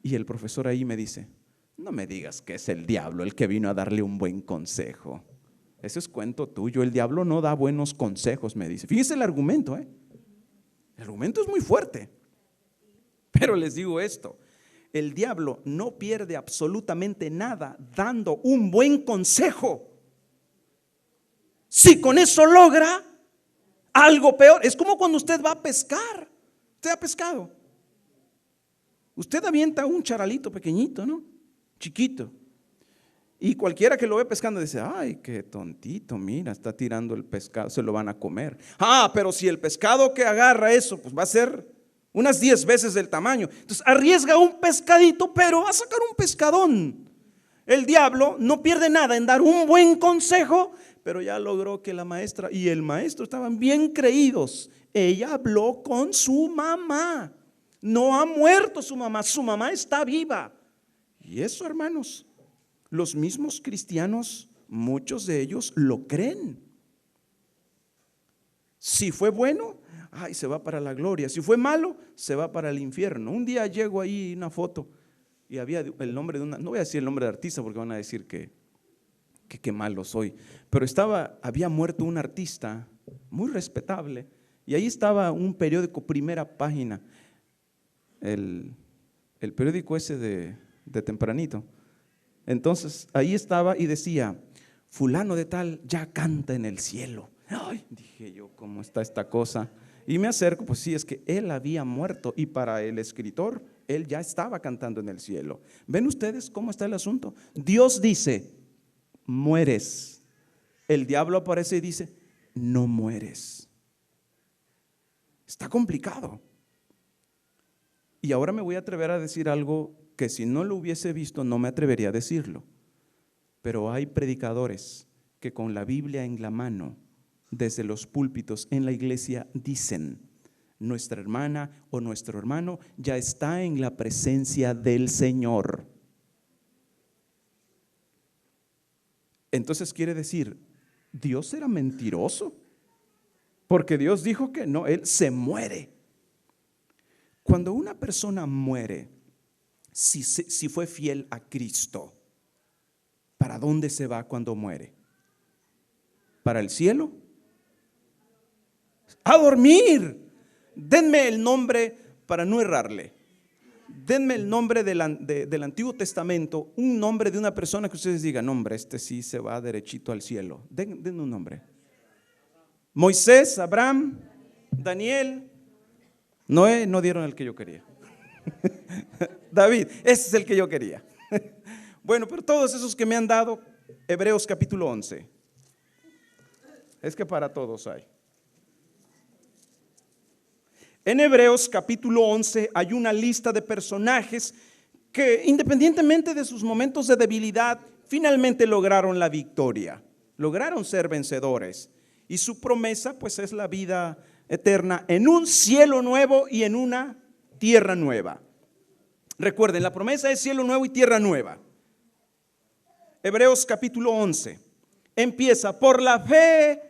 Y el profesor ahí me dice, no me digas que es el diablo el que vino a darle un buen consejo. Ese es cuento tuyo, el diablo no da buenos consejos, me dice. Fíjese el argumento, El argumento es muy fuerte. Pero les digo esto, el diablo no pierde absolutamente nada dando un buen consejo. Si con eso logra algo peor, es como cuando usted va a pescar. Usted ha pescado. Usted avienta un charalito pequeñito, ¿no? Chiquito. Y cualquiera que lo ve pescando dice, ay, qué tontito, mira, está tirando el pescado, se lo van a comer. Pero si el pescado que agarra eso, pues va a ser unas 10 veces del tamaño. Entonces arriesga un pescadito, pero va a sacar un pescadón. El diablo no pierde nada en dar un buen consejo, pero ya logró que la maestra y el maestro estaban bien creídos. Ella habló con su mamá. No ha muerto su mamá está viva. Y eso, hermanos, los mismos cristianos, muchos de ellos lo creen. Si fue bueno, se va para la gloria. Si fue malo, se va para el infierno. Un día llego ahí una foto y había el nombre de una, no voy a decir el nombre de artista porque van a decir que malo soy, pero había muerto un artista muy respetable y ahí estaba un periódico primera página, el periódico ese de tempranito. Entonces ahí estaba y decía, fulano de tal ya canta en el cielo. Ay, dije yo, ¿cómo está esta cosa? Y me acerco, pues sí, es que él había muerto y para el escritor, él ya estaba cantando en el cielo. ¿Ven ustedes cómo está el asunto? Dios dice, mueres. El diablo aparece y dice, no mueres. Está complicado. Y ahora me voy a atrever a decir algo que si no lo hubiese visto no me atrevería a decirlo. Pero hay predicadores que con la Biblia en la mano, desde los púlpitos en la iglesia dicen, nuestra hermana o nuestro hermano ya está en la presencia del Señor. Entonces quiere decir, Dios era mentiroso, porque Dios dijo que no, Él se muere. Cuando una persona muere, si fue fiel a Cristo, ¿para dónde se va cuando muere? ¿Para el cielo? ¡A dormir! Denme el nombre, para no errarle, denme el nombre del Antiguo Testamento, un nombre de una persona que ustedes digan, nombre, este sí se va derechito al cielo. Denme un nombre. Moisés, Abraham, Daniel, Noé, no dieron el que yo quería. David, ese es el que yo quería. Bueno, pero todos esos que me han dado, Hebreos capítulo 11. Es que para todos hay. En Hebreos capítulo 11 hay una lista de personajes que independientemente de sus momentos de debilidad, finalmente lograron la victoria, lograron ser vencedores. Y su promesa pues es la vida eterna en un cielo nuevo y en una tierra nueva. Recuerden, la promesa es cielo nuevo y tierra nueva. Hebreos capítulo 11 empieza, por la fe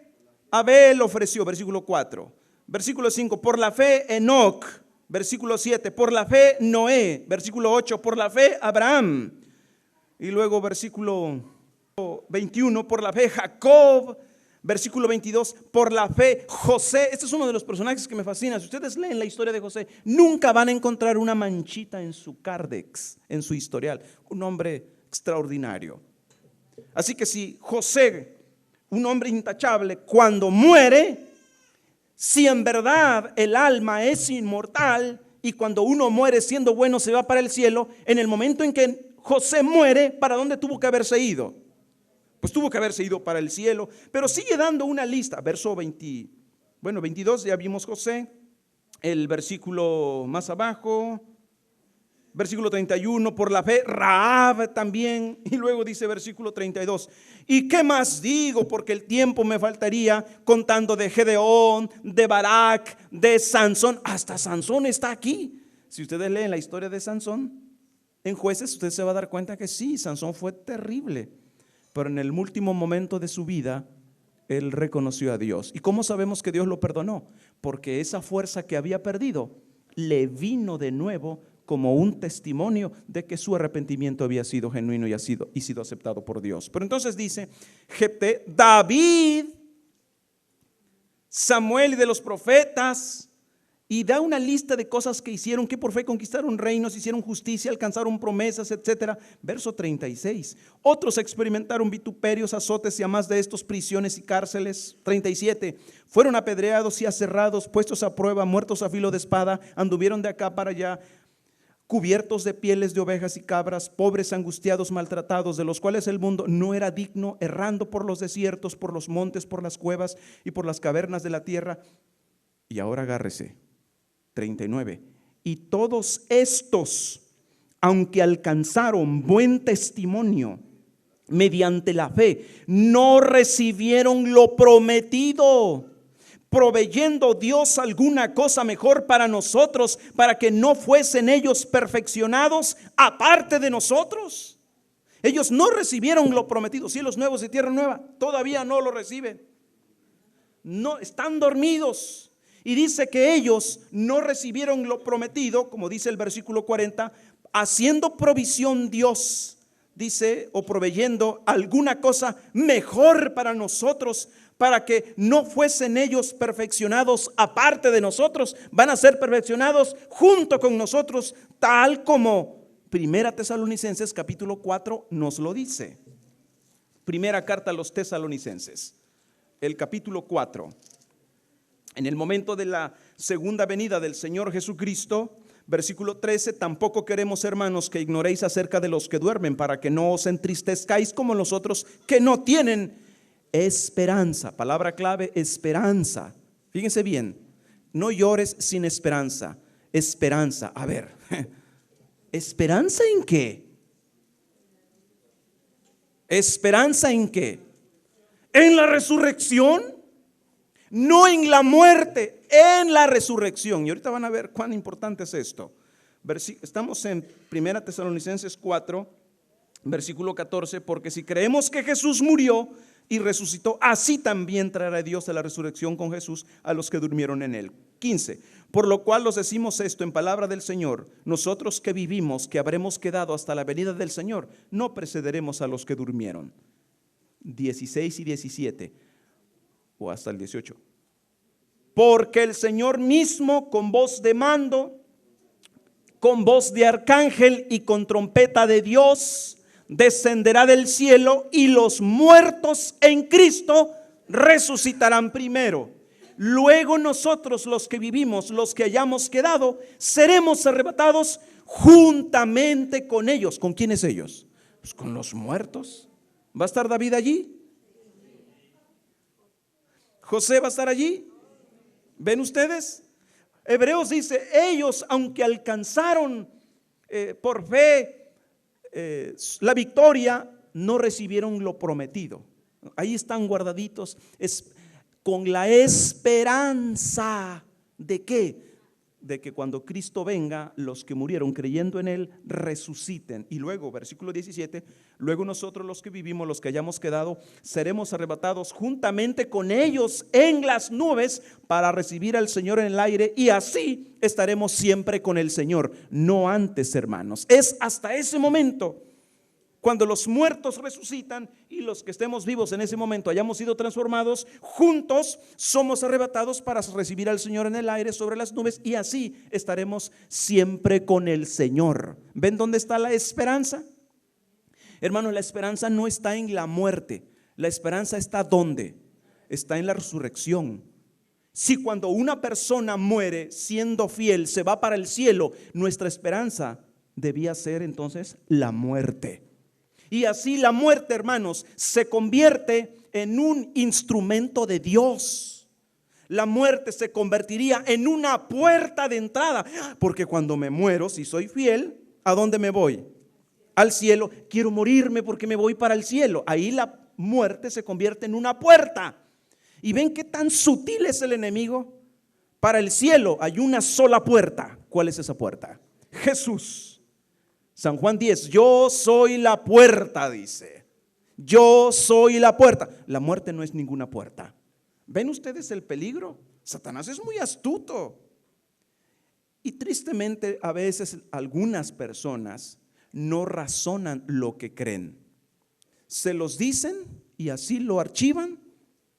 Abel ofreció, versículo 4. Versículo 5, por la fe Enoc. Versículo 7, por la fe Noé. Versículo 8, por la fe Abraham. Y luego versículo 21, por la fe Jacob. Versículo 22, por la fe José. Este es uno de los personajes que me fascina. Si ustedes leen la historia de José, nunca van a encontrar una manchita en su cardex, en su historial. Un hombre extraordinario. Así que si José, un hombre intachable, cuando muere, si en verdad el alma es inmortal y cuando uno muere siendo bueno se va para el cielo, en el momento en que José muere, ¿para dónde tuvo que haberse ido? Pues tuvo que haberse ido para el cielo, pero sigue dando una lista. Verso 22, ya vimos José. El versículo más abajo, versículo 31, por la fe Rahab también. Y luego dice versículo 32, ¿y qué más digo? Porque el tiempo me faltaría contando de Gedeón, de Barak, de Sansón. Hasta Sansón está aquí. Si ustedes leen la historia de Sansón en Jueces, usted se va a dar cuenta que sí, Sansón fue terrible, pero en el último momento de su vida él reconoció a Dios. ¿Y cómo sabemos que Dios lo perdonó? Porque esa fuerza que había perdido le vino de nuevo como un testimonio de que su arrepentimiento había sido genuino y sido aceptado por Dios. Pero entonces dice Jefté, David, Samuel y de los profetas, Y da una lista de cosas que hicieron, que por fe conquistaron reinos, hicieron justicia, alcanzaron promesas, etcétera. Verso 36. Otros experimentaron vituperios, azotes y a más de estos prisiones y cárceles. 37. Fueron apedreados y aserrados, puestos a prueba, muertos a filo de espada, anduvieron de acá para allá, cubiertos de pieles de ovejas y cabras, pobres, angustiados, maltratados, de los cuales el mundo no era digno, errando por los desiertos, por los montes, por las cuevas y por las cavernas de la tierra. Y ahora agárrese. 39. Y todos estos, aunque alcanzaron buen testimonio mediante la fe, no recibieron lo prometido, proveyendo Dios alguna cosa mejor para nosotros, para que no fuesen ellos perfeccionados aparte de nosotros. Ellos no recibieron lo prometido, cielos nuevos y tierra nueva, todavía no lo reciben. No, están dormidos. Y dice que ellos no recibieron lo prometido, como dice el versículo 40, haciendo provisión Dios, dice, o proveyendo alguna cosa mejor para nosotros, para que no fuesen ellos perfeccionados aparte de nosotros, van a ser perfeccionados junto con nosotros, tal como Primera Tesalonicenses capítulo 4 nos lo dice. Primera carta a los Tesalonicenses, el capítulo 4. En el momento de la segunda venida del Señor Jesucristo, versículo 13, tampoco queremos, hermanos, que ignoréis acerca de los que duermen, para que no os entristezcáis como los otros que no tienen esperanza. Palabra clave, esperanza. Fíjense bien, no llores sin esperanza. Esperanza, a ver, ¿esperanza en qué? ¿Esperanza en qué? ¿En la resurrección? No en la muerte, en la resurrección. Y ahorita van a ver cuán importante es esto. Estamos en 1 Tesalonicenses 4, versículo 14. Porque si creemos que Jesús murió y resucitó, así también traerá Dios a la resurrección con Jesús a los que durmieron en él. 15. Por lo cual os decimos esto en palabra del Señor: nosotros que vivimos, que habremos quedado hasta la venida del Señor, no precederemos a los que durmieron. 16 y 17. O hasta el 18. Porque el Señor mismo, con voz de mando, con voz de arcángel y con trompeta de Dios, descenderá del cielo, y los muertos en Cristo resucitarán primero. Luego nosotros, los que vivimos, los que hayamos quedado, seremos arrebatados juntamente con ellos. ¿Con quiénes ellos? Pues con los muertos. ¿Va a estar David allí? ¿José va a estar allí? ¿Ven ustedes? Hebreos dice, ellos, aunque alcanzaron por fe la victoria, no recibieron lo prometido. Ahí están guardaditos, con la esperanza de ¿qué? De que cuando Cristo venga, los que murieron creyendo en él resuciten. Y luego, versículo 17, luego nosotros, los que vivimos, los que hayamos quedado, seremos arrebatados juntamente con ellos en las nubes para recibir al Señor en el aire, y así estaremos siempre con el Señor. No antes, hermanos, es hasta ese momento, cuando los muertos resucitan y los que estemos vivos en ese momento hayamos sido transformados, juntos somos arrebatados para recibir al Señor en el aire sobre las nubes, y así estaremos siempre con el Señor. ¿Ven dónde está la esperanza? Hermanos, la esperanza no está en la muerte. La esperanza está ¿dónde? Está en la resurrección. Si cuando una persona muere siendo fiel se va para el cielo, nuestra esperanza debía ser entonces la muerte. Y así la muerte, hermanos, se convierte en un instrumento de Dios. La muerte se convertiría en una puerta de entrada, porque cuando me muero, si soy fiel, ¿a dónde me voy? Al cielo. Quiero morirme porque me voy para el cielo. Ahí la muerte se convierte en una puerta. ¿Y ven qué tan sutil es el enemigo? Para el cielo hay una sola puerta. ¿Cuál es esa puerta? Jesús. San Juan 10, yo soy la puerta, dice. Yo soy la puerta. La muerte no es ninguna puerta. ¿Ven ustedes el peligro? Satanás es muy astuto. Y tristemente a veces algunas personas no razonan lo que creen. Se los dicen y así lo archivan,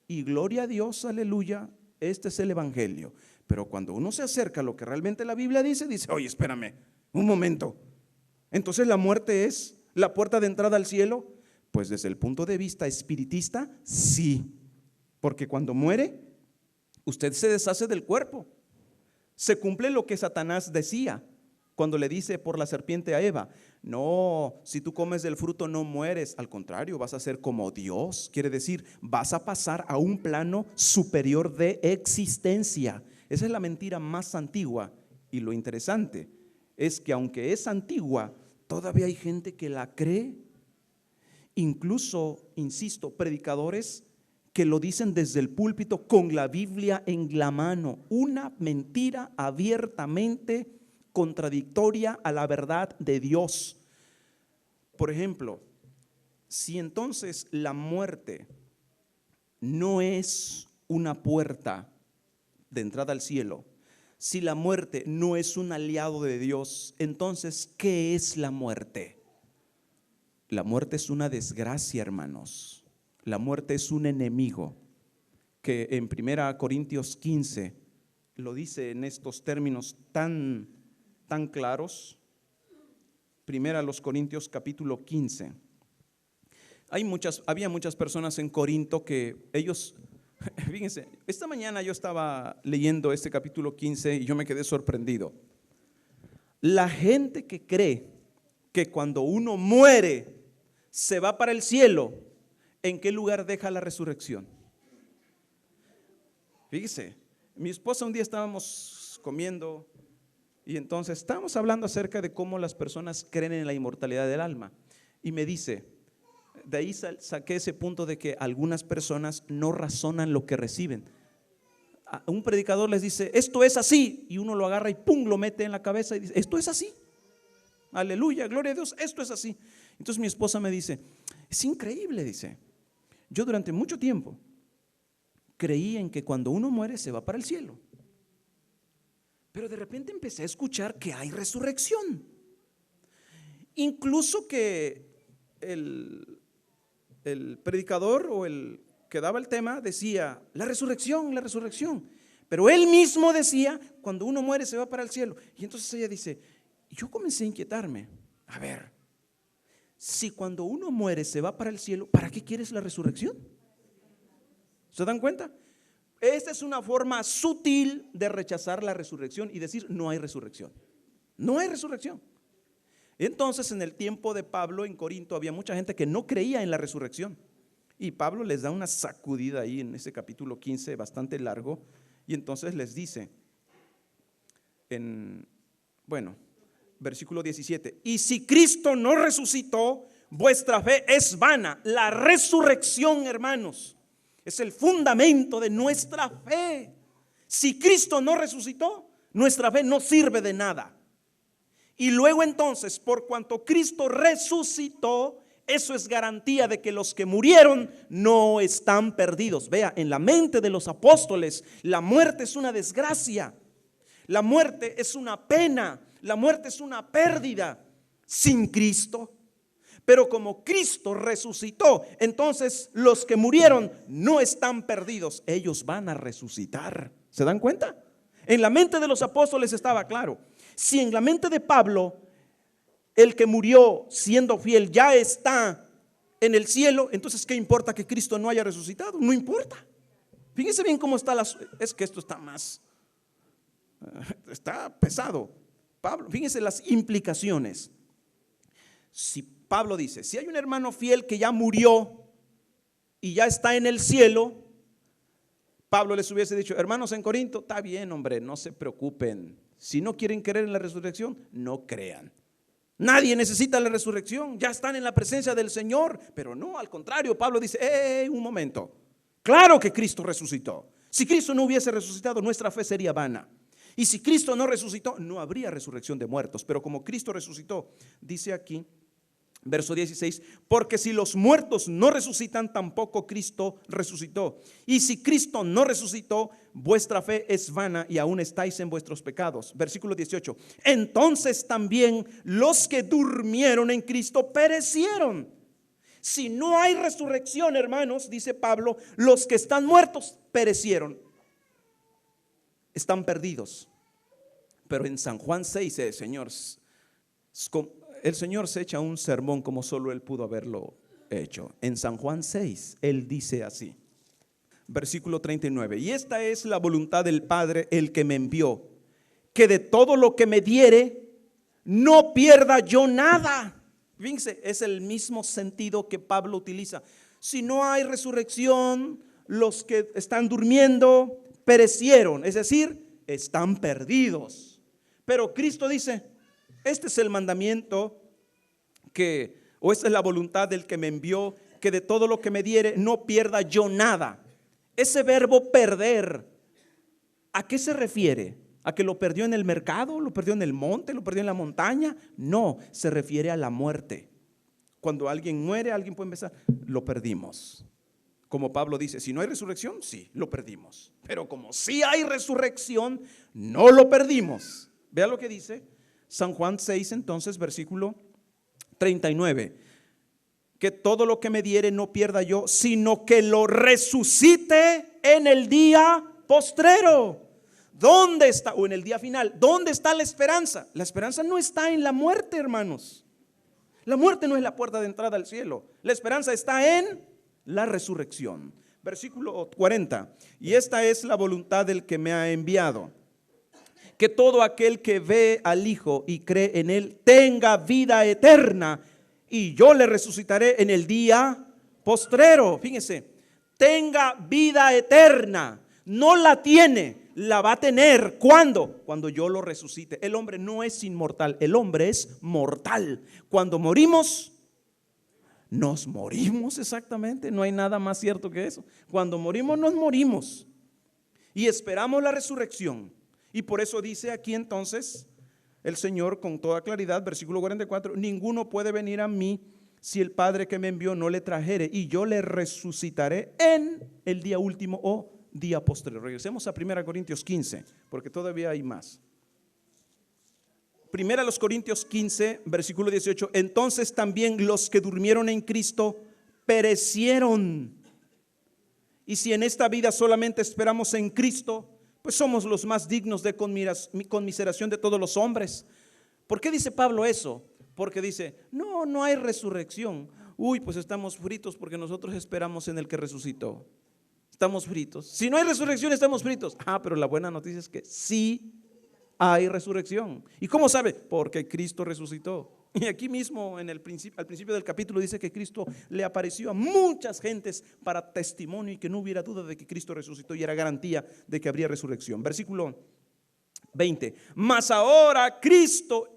y gloria a Dios, aleluya, este es el evangelio. Pero cuando uno se acerca a lo que realmente la Biblia dice, oye, espérame, un momento. Entonces la muerte es la puerta de entrada al cielo. Pues desde el punto de vista espiritista, sí. Porque cuando muere, usted se deshace del cuerpo. Se cumple lo que Satanás decía cuando le dice por la serpiente a Eva: no, si tú comes del fruto no mueres, al contrario, vas a ser como Dios. Quiere decir, vas a pasar a un plano superior de existencia. Esa es la mentira más antigua, y lo interesante es que aunque es antigua, todavía hay gente que la cree. Incluso, insisto, predicadores que lo dicen desde el púlpito con la Biblia en la mano. Una mentira abiertamente contradictoria a la verdad de Dios. Por ejemplo, si entonces la muerte no es una puerta de entrada al cielo, si la muerte no es un aliado de Dios, entonces, ¿qué es la muerte? La muerte es una desgracia, hermanos. La muerte es un enemigo, que en 1 Corintios 15 lo dice en estos términos tan claros. 1 Corintios capítulo 15. Había muchas personas en Corinto que ellos, fíjense, esta mañana yo estaba leyendo este capítulo 15 y yo me quedé sorprendido. La gente que cree que cuando uno muere se va para el cielo, ¿en qué lugar deja la resurrección? Fíjese, mi esposa un día estábamos comiendo y entonces estábamos hablando acerca de cómo las personas creen en la inmortalidad del alma, y me dice, de ahí saqué ese punto de que algunas personas no razonan lo que reciben. Un predicador les dice, esto es así, y uno lo agarra y pum, lo mete en la cabeza y dice, esto es así. Aleluya, gloria a Dios, esto es así. Entonces mi esposa me dice, es increíble, dice, yo durante mucho tiempo creí en que cuando uno muere se va para el cielo, pero de repente empecé a escuchar que hay resurrección. Incluso que el predicador o el que daba el tema decía, la resurrección, pero él mismo decía, cuando uno muere se va para el cielo. Y entonces ella dice, yo comencé a inquietarme, a ver, si cuando uno muere se va para el cielo, ¿para qué quieres la resurrección? ¿Se dan cuenta? Esta es una forma sutil de rechazar la resurrección y decir, no hay resurrección. No hay resurrección. Entonces, en el tiempo de Pablo en Corinto había mucha gente que no creía en la resurrección, y Pablo les da una sacudida ahí en ese capítulo 15 bastante largo, y entonces les dice versículo 17, y si Cristo no resucitó, vuestra fe es vana. La resurrección, hermanos, es el fundamento de nuestra fe. Si Cristo no resucitó, nuestra fe no sirve de nada. Y luego entonces, por cuanto Cristo resucitó, eso es garantía de que los que murieron no están perdidos. Vea, en la mente de los apóstoles, la muerte es una desgracia, la muerte es una pena, la muerte es una pérdida sin Cristo. Pero como Cristo resucitó, entonces los que murieron no están perdidos, ellos van a resucitar. ¿Se dan cuenta? En la mente de los apóstoles estaba claro. Si en la mente de Pablo el que murió siendo fiel ya está en el cielo, entonces ¿qué importa que Cristo no haya resucitado? No importa. Fíjense bien cómo está es que esto está pesado. Pablo, fíjense las implicaciones. Si Pablo dice, si hay un hermano fiel que ya murió y ya está en el cielo, Pablo les hubiese dicho, hermanos en Corinto, está bien, hombre, no se preocupen. Si no quieren creer en la resurrección, no crean. Nadie necesita la resurrección, ya están en la presencia del Señor. Pero no, al contrario, Pablo dice, un momento, claro que Cristo resucitó. Si Cristo no hubiese resucitado, nuestra fe sería vana. Y si Cristo no resucitó, no habría resurrección de muertos. Pero como Cristo resucitó, dice aquí, verso 16, porque si los muertos no resucitan, tampoco Cristo resucitó. Y si Cristo no resucitó, vuestra fe es vana y aún estáis en vuestros pecados. Versículo 18, entonces también los que durmieron en Cristo perecieron. Si no hay resurrección, hermanos, dice Pablo, los que están muertos perecieron. están perdidos. Pero en San Juan 6, el Señor se echa un sermón como solo Él pudo haberlo hecho. En San Juan 6, Él dice así, versículo 39: y esta es la voluntad del Padre, el que me envió, que de todo lo que me diere, no pierda yo nada. Fíjense, es el mismo sentido que Pablo utiliza. Si no hay resurrección, los que están durmiendo perecieron, es decir, están perdidos. Pero Cristo dice, este es el mandamiento o esta es la voluntad del que me envió, que de todo lo que me diere no pierda yo nada. Ese verbo perder, ¿a qué se refiere? ¿A que lo perdió en el mercado? ¿Lo perdió en el monte? ¿Lo perdió en la montaña? No, se refiere a la muerte. Cuando alguien muere, alguien puede empezar, lo perdimos. Como Pablo dice, si no hay resurrección, sí, lo perdimos. Pero como sí hay resurrección, no lo perdimos. Vea lo que dice San Juan 6, entonces, versículo 39. Que todo lo que me diere no pierda yo, sino que lo resucite en el día postrero. ¿Dónde está? O en el día final. ¿Dónde está la esperanza? La esperanza no está en la muerte, hermanos. La muerte no es la puerta de entrada al cielo. La esperanza está en la resurrección. Versículo 40. Y esta es la voluntad del que me ha enviado, que todo aquel que ve al Hijo y cree en Él tenga vida eterna, y yo le resucitaré en el día postrero. Fíjense, tenga vida eterna. No la tiene, la va a tener. ¿Cuándo? Cuando yo lo resucite. El hombre no es inmortal, el hombre es mortal. Cuando morimos, nos morimos exactamente. No hay nada más cierto que eso. Cuando morimos, nos morimos. Y esperamos la resurrección. Y por eso dice aquí entonces el Señor con toda claridad, versículo 44, ninguno puede venir a mí si el Padre que me envió no le trajere, y yo le resucitaré en el día último o día posterior. Regresemos a 1 Corintios 15, porque todavía hay más. 1 Corintios 15, versículo 18, entonces también los que durmieron en Cristo perecieron. Y si en esta vida solamente esperamos en Cristo, pues somos los más dignos de conmiseración de todos los hombres. ¿Por qué dice Pablo eso? Porque dice, no hay resurrección. Uy, pues estamos fritos porque nosotros esperamos en el que resucitó. Estamos fritos. Si no hay resurrección, estamos fritos. Pero la buena noticia es que sí hay resurrección. ¿Y cómo sabe? Porque Cristo resucitó. Y aquí mismo al principio del capítulo dice que Cristo le apareció a muchas gentes para testimonio y que no hubiera duda de que Cristo resucitó, y era garantía de que habría resurrección. Versículo 20. Mas ahora Cristo,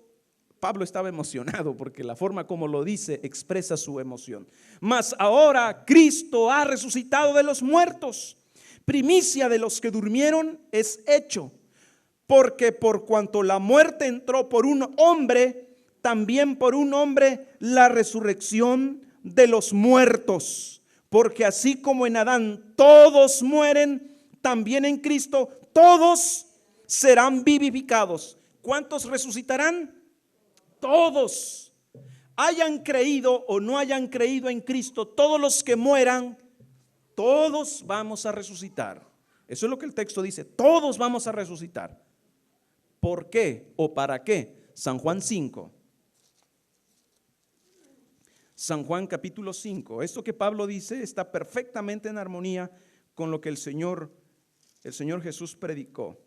Pablo estaba emocionado porque la forma como lo dice expresa su emoción. Mas ahora Cristo ha resucitado de los muertos, primicia de los que durmieron es hecho. Porque por cuanto la muerte entró por un hombre, también por un hombre la resurrección de los muertos. Porque así como en Adán todos mueren, también en Cristo todos serán vivificados. ¿Cuántos resucitarán? Todos. Hayan creído o no hayan creído en Cristo, todos los que mueran, todos vamos a resucitar. Eso es lo que el texto dice, todos vamos a resucitar. ¿Por qué o para qué? San Juan 5. San Juan capítulo 5. Esto que Pablo dice está perfectamente en armonía con lo que el Señor Jesús predicó.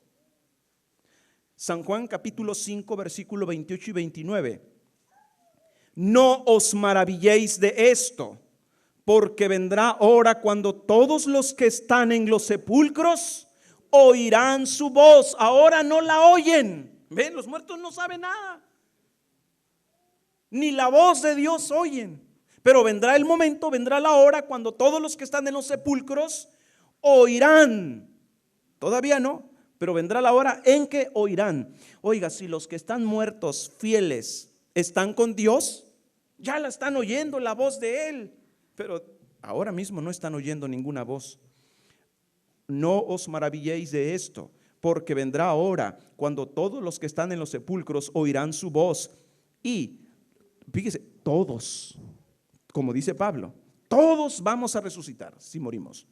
San Juan capítulo 5, versículo 28 y 29. No os maravilléis de esto, porque vendrá hora cuando todos los que están en los sepulcros oirán su voz. Ahora no la oyen. ¿Ven? Los muertos no saben nada. Ni la voz de Dios oyen. Pero vendrá el momento, vendrá la hora cuando todos los que están en los sepulcros oirán. Todavía no, pero vendrá la hora en que oirán. Oiga, si los que están muertos, fieles, están con Dios, ya la están oyendo la voz de Él. Pero ahora mismo no están oyendo ninguna voz. No os maravilléis de esto, porque vendrá hora cuando todos los que están en los sepulcros oirán su voz. Y fíjese, todos, como dice Pablo, todos vamos a resucitar si morimos.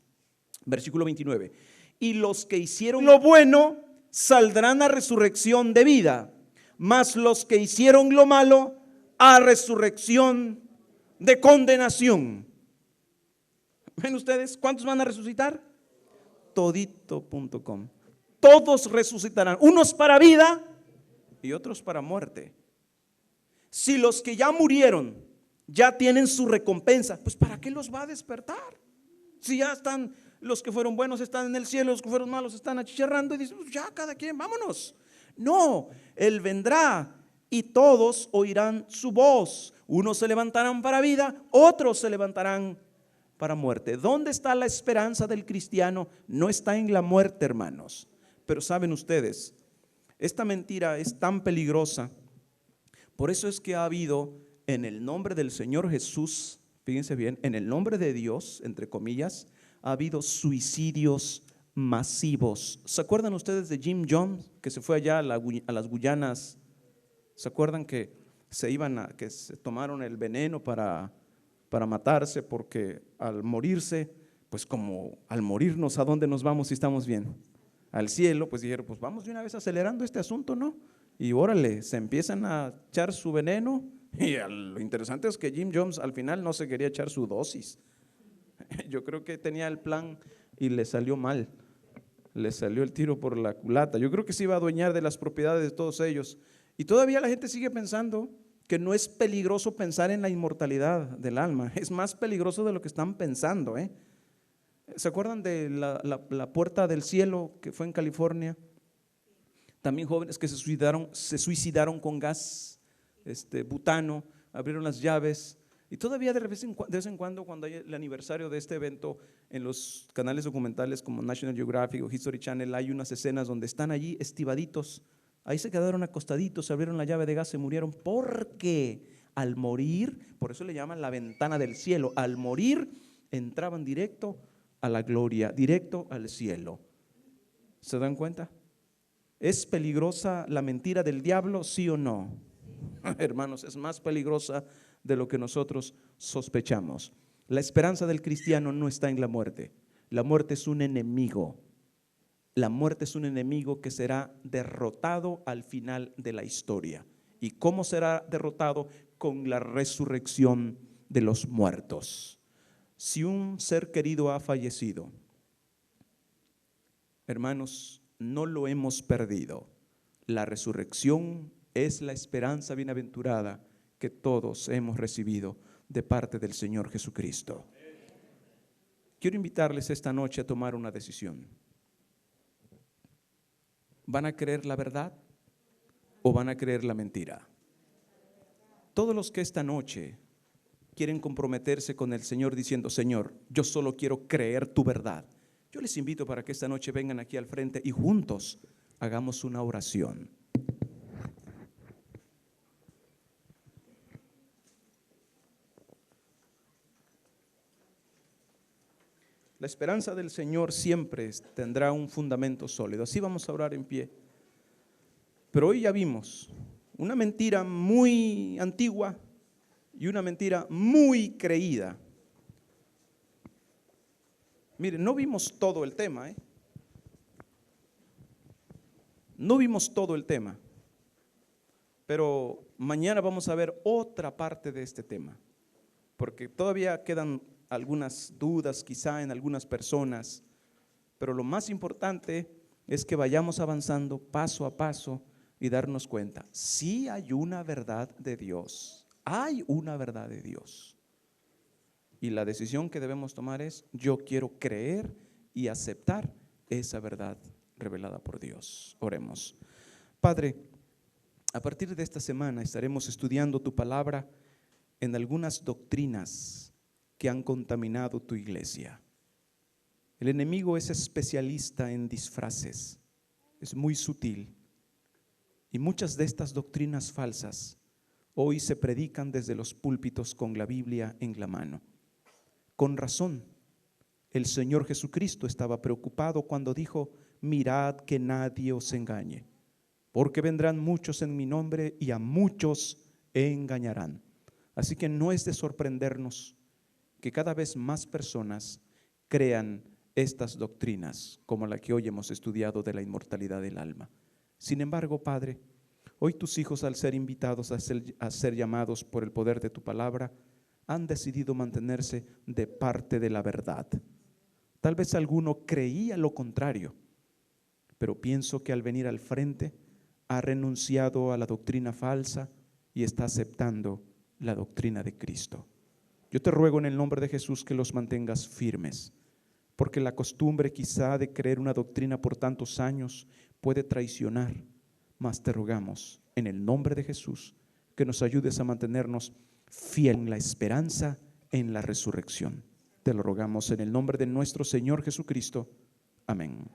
Versículo 29. Y los que hicieron lo bueno saldrán a resurrección de vida, mas los que hicieron lo malo a resurrección de condenación. ¿Ven ustedes cuántos van a resucitar? Todito.com. Todos resucitarán, unos para vida y otros para muerte. Si los que ya murieron ya tienen su recompensa, pues ¿para qué los va a despertar? Si ya están, los que fueron buenos están en el cielo, los que fueron malos están achicharrando y dicen, pues ya cada quien, vámonos. No, Él vendrá y todos oirán su voz. Unos se levantarán para vida, otros se levantarán para muerte. ¿Dónde está la esperanza del cristiano? No está en la muerte, hermanos. Pero saben ustedes, esta mentira es tan peligrosa. Por eso es que ha habido en el nombre del Señor Jesús, fíjense bien, en el nombre de Dios, entre comillas, ha habido suicidios masivos. ¿Se acuerdan ustedes de Jim Jones, que se fue allá a las Guyanas? ¿Se acuerdan que que se tomaron el veneno para matarse? Porque al morirse, pues como al morirnos, ¿a dónde nos vamos si estamos bien? Al cielo. Pues dijeron, pues vamos de una vez acelerando este asunto, ¿no? Y órale, se empiezan a echar su veneno. Y lo interesante es que Jim Jones al final no se quería echar su dosis. Yo creo que tenía el plan y le salió mal. Le salió el tiro por la culata. Yo creo que se iba a adueñar de las propiedades de todos ellos. Y todavía la gente sigue pensando que no es peligroso pensar en la inmortalidad del alma. Es más peligroso de lo que están pensando, ¿eh? ¿Se acuerdan de la puerta del cielo que fue en California? También jóvenes que se suicidaron con gas butano, abrieron las llaves. Y todavía de vez en cuando hay el aniversario de este evento, en los canales documentales como National Geographic o History Channel, hay unas escenas donde están allí estivaditos. Ahí se quedaron acostaditos, se abrieron la llave de gas, se murieron porque al morir, por eso le llaman la ventana del cielo, al morir entraban directo a la gloria, directo al cielo. ¿Se dan cuenta? ¿Es peligrosa la mentira del diablo, sí o no? Hermanos, es más peligrosa de lo que nosotros sospechamos. La esperanza del cristiano no está en la muerte. La muerte es un enemigo. La muerte es un enemigo que será derrotado al final de la historia. ¿Y cómo será derrotado? Con la resurrección de los muertos. Si un ser querido ha fallecido, hermanos, no lo hemos perdido. La resurrección es la esperanza bienaventurada que todos hemos recibido de parte del Señor Jesucristo. Quiero invitarles esta noche a tomar una decisión. ¿Van a creer la verdad o van a creer la mentira? Todos los que esta noche quieren comprometerse con el Señor diciendo, Señor, yo solo quiero creer tu verdad, yo les invito para que esta noche vengan aquí al frente y juntos hagamos una oración. La esperanza del Señor siempre tendrá un fundamento sólido. Así vamos a orar en pie. Pero hoy ya vimos una mentira muy antigua y una mentira muy creída. Miren, no vimos todo el tema, ¿eh? No vimos todo el tema, pero mañana vamos a ver otra parte de este tema, porque todavía quedan algunas dudas quizá en algunas personas, pero lo más importante es que vayamos avanzando paso a paso y darnos cuenta, sí hay una verdad de Dios, hay una verdad de Dios. Y la decisión que debemos tomar es, yo quiero creer y aceptar esa verdad revelada por Dios. Oremos. Padre, a partir de esta semana estaremos estudiando tu palabra en algunas doctrinas que han contaminado tu iglesia. El enemigo es especialista en disfraces, es muy sutil. Y muchas de estas doctrinas falsas hoy se predican desde los púlpitos con la Biblia en la mano. Con razón, el Señor Jesucristo estaba preocupado cuando dijo, mirad que nadie os engañe, porque vendrán muchos en mi nombre y a muchos engañarán. Así que no es de sorprendernos que cada vez más personas crean estas doctrinas como la que hoy hemos estudiado de la inmortalidad del alma. Sin embargo, Padre, hoy tus hijos, al ser invitados a ser llamados por el poder de tu palabra, han decidido mantenerse de parte de la verdad. Tal vez alguno creía lo contrario, pero pienso que al venir al frente ha renunciado a la doctrina falsa y está aceptando la doctrina de Cristo. Yo te ruego en el nombre de Jesús que los mantengas firmes, porque la costumbre quizá de creer una doctrina por tantos años puede traicionar, mas te rogamos en el nombre de Jesús que nos ayudes a mantenernos fieles en la esperanza en la resurrección. Te lo rogamos en el nombre de nuestro Señor Jesucristo. Amén.